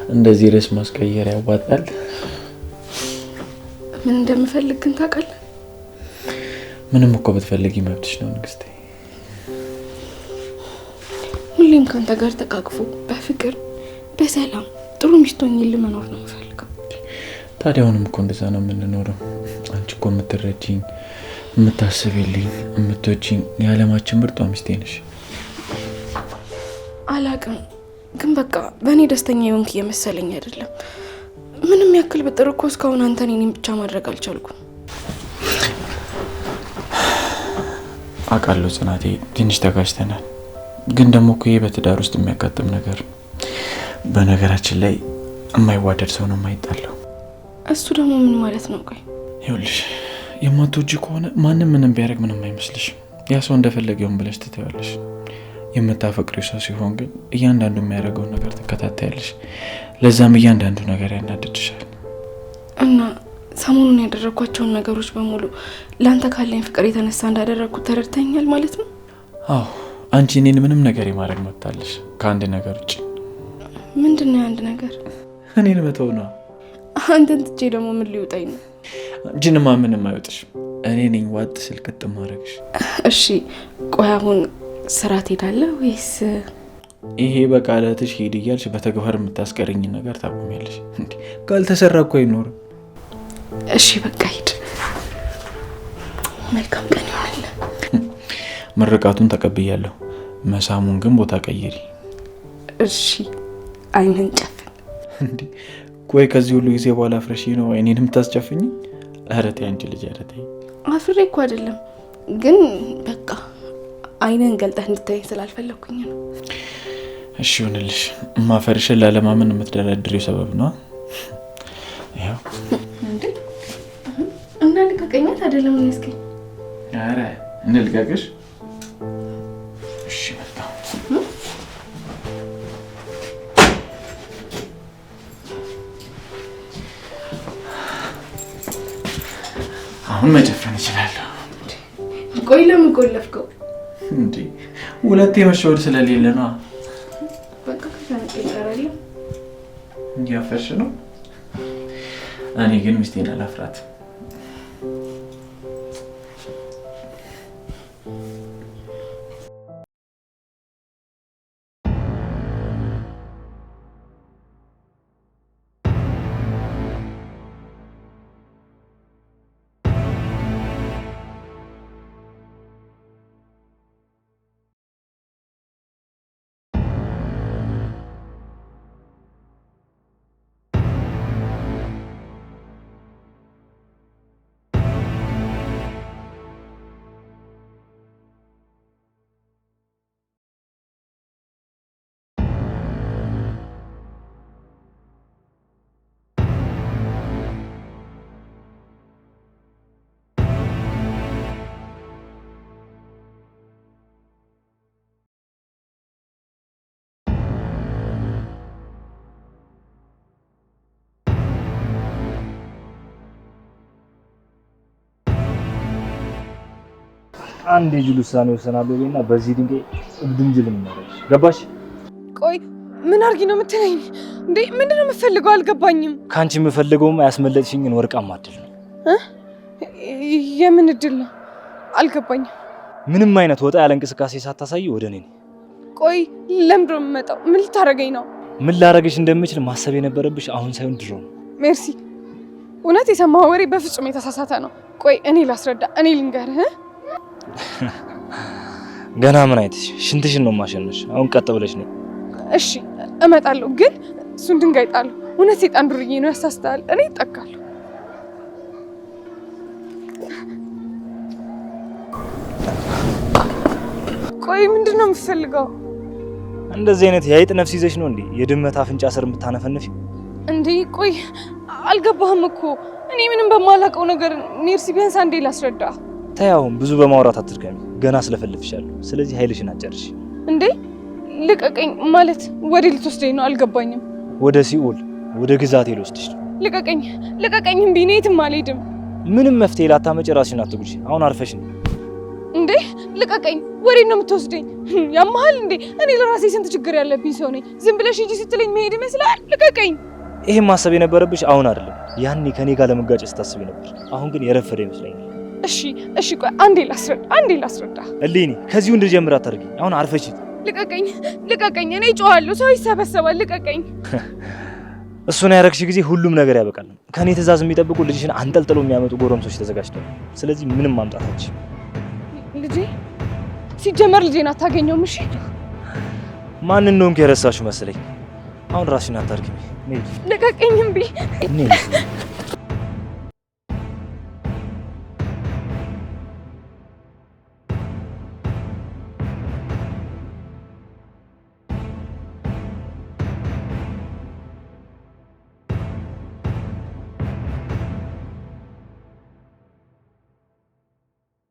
እንደዚህ ርዕስ ማስቀየር ያዋጣል? ምን እንደምፈልግ ግን ታውቃለህ? ምንም እኮ ብትፈልጊ መብትሽ ነው ንግስቴ። ሁሌም ካንተ ጋር ተቃቅፎ በፍቅር በሰላም ጥሩ ሚስት ሆኜ ልመኖር ነው የምፈልገው። ታዲያ አሁንም እኮ እንደዛ ነው የምንኖረው። አንቺ እኮ የምትረጂኝ፣ የምታስቢልኝ፣ የምትወጂኝ የዓለማችን ምርጧ ሚስቴ ነሽ። አላቅም ግን በቃ በእኔ ደስተኛ የሆንክ እየመሰለኝ አይደለም። ምንም ያክል ብጥር እኮ እስካሁን አንተን እኔን ብቻ ማድረግ አልቻልኩም። አውቃለሁ ጽናቴ፣ ትንሽ ተጋጭተናል። ግን ደግሞ እኮ ይሄ በትዳር ውስጥ የሚያጋጥም ነገር። በነገራችን ላይ የማይዋደድ ሰው ነው የማይጣለው። እሱ ደግሞ ምን ማለት ነው? ቆይ ይኸውልሽ የማትወጂ ከሆነ ማንም ምንም ቢያደርግ ምንም አይመስልሽ። ያ ሰው እንደፈለገ ይሁን ብለሽ ትተዋለሽ። የምታፈቅሪው ሰው ሲሆን ግን እያንዳንዱ የሚያደርገውን ነገር ትከታተያለሽ። ለዛም እያንዳንዱ ነገር ያናድድሻል። እና ሰሞኑን ያደረኳቸውን ነገሮች በሙሉ ለአንተ ካለኝ ፍቅር የተነሳ እንዳደረግኩት ተረድተኛል ማለት ነው? አዎ አንቺ እኔን ምንም ነገር የማድረግ መብት አለሽ ከአንድ ነገር ውጭ። ምንድን ነው አንድ ነገር? እኔን መተው ነው። አንተን ትቼ ደግሞ ምን ሊውጠኝ ነው? አንቺንማ ምንም አይወጥሽም። እኔ ነኝ ዋጥ ስልቅጥ ማድረግሽ። እሺ ቆይ አሁን ስራ ትሄዳለህ ወይስ? ይሄ በቃላትሽ ሄድ እያልሽ በተግባር የምታስቀርኝ ነገር ታቆሚያለሽ። ካልተሰራ እኮ አይኖርም። እሺ በቃ ሂድ። መልካም ቀን ይሆንልህ። ምርቃቱን ተቀብያለሁ። መሳሙን ግን ቦታ ቀይሪ። እሺ አይንን ጨፍን። ቆይ ከዚህ ሁሉ ጊዜ በኋላ ፍረሽ ነው አይኔን የምታስጨፍኝ? ኧረ ተይ አንቺ ልጅ ኧረ ተይ። አፍሬ እኮ አይደለም ግን በቃ አይንን ገልጠህ እንድታይ ስላልፈለኩኝ ነው። እሺ ይሁንልሽ። ማፈርሽን ላለማመን የምትደረድሪው ሰበብ ነው። ያው እንዴ እና ልቀቀኛት አይደለም ነው እስኪ። ኧረ እንልቀቅሽ። እሺ በቃ አሁን መጨፈን እችላለሁ። ቆይ ለምን ቆለፍከው? እንዴ ሁለቴ መሸወድ ስለሌለ ነው። በቃ ከፈነቀ ይቀራል። እያፈርሽ ነው። እኔ ግን ሚስቴን አላፍራት። አንድ የጅል ውሳኔ ወሰናለሁ እና በዚህ ድንጋይ እብድንጅል ምናረሽ ገባሽ? ቆይ ምን አርጊ ነው የምትለኝ እንዴ? ምንድነው የምፈልገው? አልገባኝም። ካንቺ የምፈልገውማ ያስመለጥሽኝን ወርቃማ እድል ነው። የምን እድል ነው? አልገባኝም። ምንም አይነት ወጣ ያለ እንቅስቃሴ ሳታሳይ ወደ እኔ ነኝ። ቆይ ለምንድን ነው የምመጣው? ምን ልታረገኝ ነው? ምን ላረግሽ እንደምችል ማሰብ የነበረብሽ አሁን ሳይሆን ድሮ ነው። ሜርሲ፣ እውነት የሰማው ወሬ በፍጹም የተሳሳተ ነው። ቆይ እኔ ላስረዳ፣ እኔ ልንገርህ። ገና ምን አይተሽ ሽንትሽን ነው ማሸነሽ። አሁን ቀጥ ብለሽ ነው። እሺ እመጣለሁ፣ ግን እሱን ድንጋይ ጣለሁ። እውነት ሴጣን ዱርዬ ነው፣ ያሳስታል። እኔ እጠቃለሁ። ቆይ ምንድነው የምትፈልገው? እንደዚህ አይነት የአይጥ ነፍስ ይዘሽ ነው እንዴ የድመት አፍንጫ ስር የምታነፈንፊ? እንዴ ቆይ አልገባህም እኮ እኔ ምንም በማላውቀው ነገር ሜርሲ፣ ቢያንስ አንዴ ላስረዳ። ተይ አሁን ብዙ በማውራት አትድከሚ፣ ገና ስለፈልፍሻለሁ። ስለዚህ ኃይልሽን አጨርሽ። እንዴ ልቀቀኝ ማለት ወዴ ልትወስደኝ ነው? አልገባኝም። ወደ ሲኦል፣ ወደ ግዛቴ ልወስድሽ ነው። ልቀቀኝ፣ ልቀቀኝ። እምቢ፣ እኔ የትም አልሄድም። ምንም መፍትሄ ላታመጪ ራስሽን አትጉጂ። አሁን አርፈሽ ነው። እንዴ ልቀቀኝ። ወዴት ነው የምትወስደኝ? ያማሃል እንዴ? እኔ ለራሴ ስንት ችግር ያለብኝ ሰው ነኝ። ዝም ብለሽ ሂጂ ስትለኝ መሄድ ይመስላል? ልቀቀኝ። ይሄን ማሰብ የነበረብሽ አሁን አይደለም፣ ያኔ ከኔ ጋር ለመጋጨት ስታስቢ ነበር። አሁን ግን የረፈደ ይመስለኛል። እሺ ቆይ አንዴ ላስረዳ። እሊኒ ከዚሁ እንድጀምር አታርጊኝ። አሁን አርፈሽ ልቀቀኝ፣ ልቀቀኝ። እኔ ጮሃለሁ፣ ሰው ይሰበሰባል። ልቀቀኝ። እሱን ያረግሽ ጊዜ ሁሉም ነገር ያበቃል። ከኔ ትእዛዝ የሚጠብቁ ልጅሽን አንጠልጥለው የሚያመጡ ጎረምሶች ተዘጋጅተዋል። ስለዚህ ምንም ማምጣታች ልጄ ሲጀመር ልጄን አታገኘውም። እሺ ማንን ነው የረሳሽው መሰለኝ። አሁን ራስሽን አታርጊኝ። ልቀቀኝ። እምቢ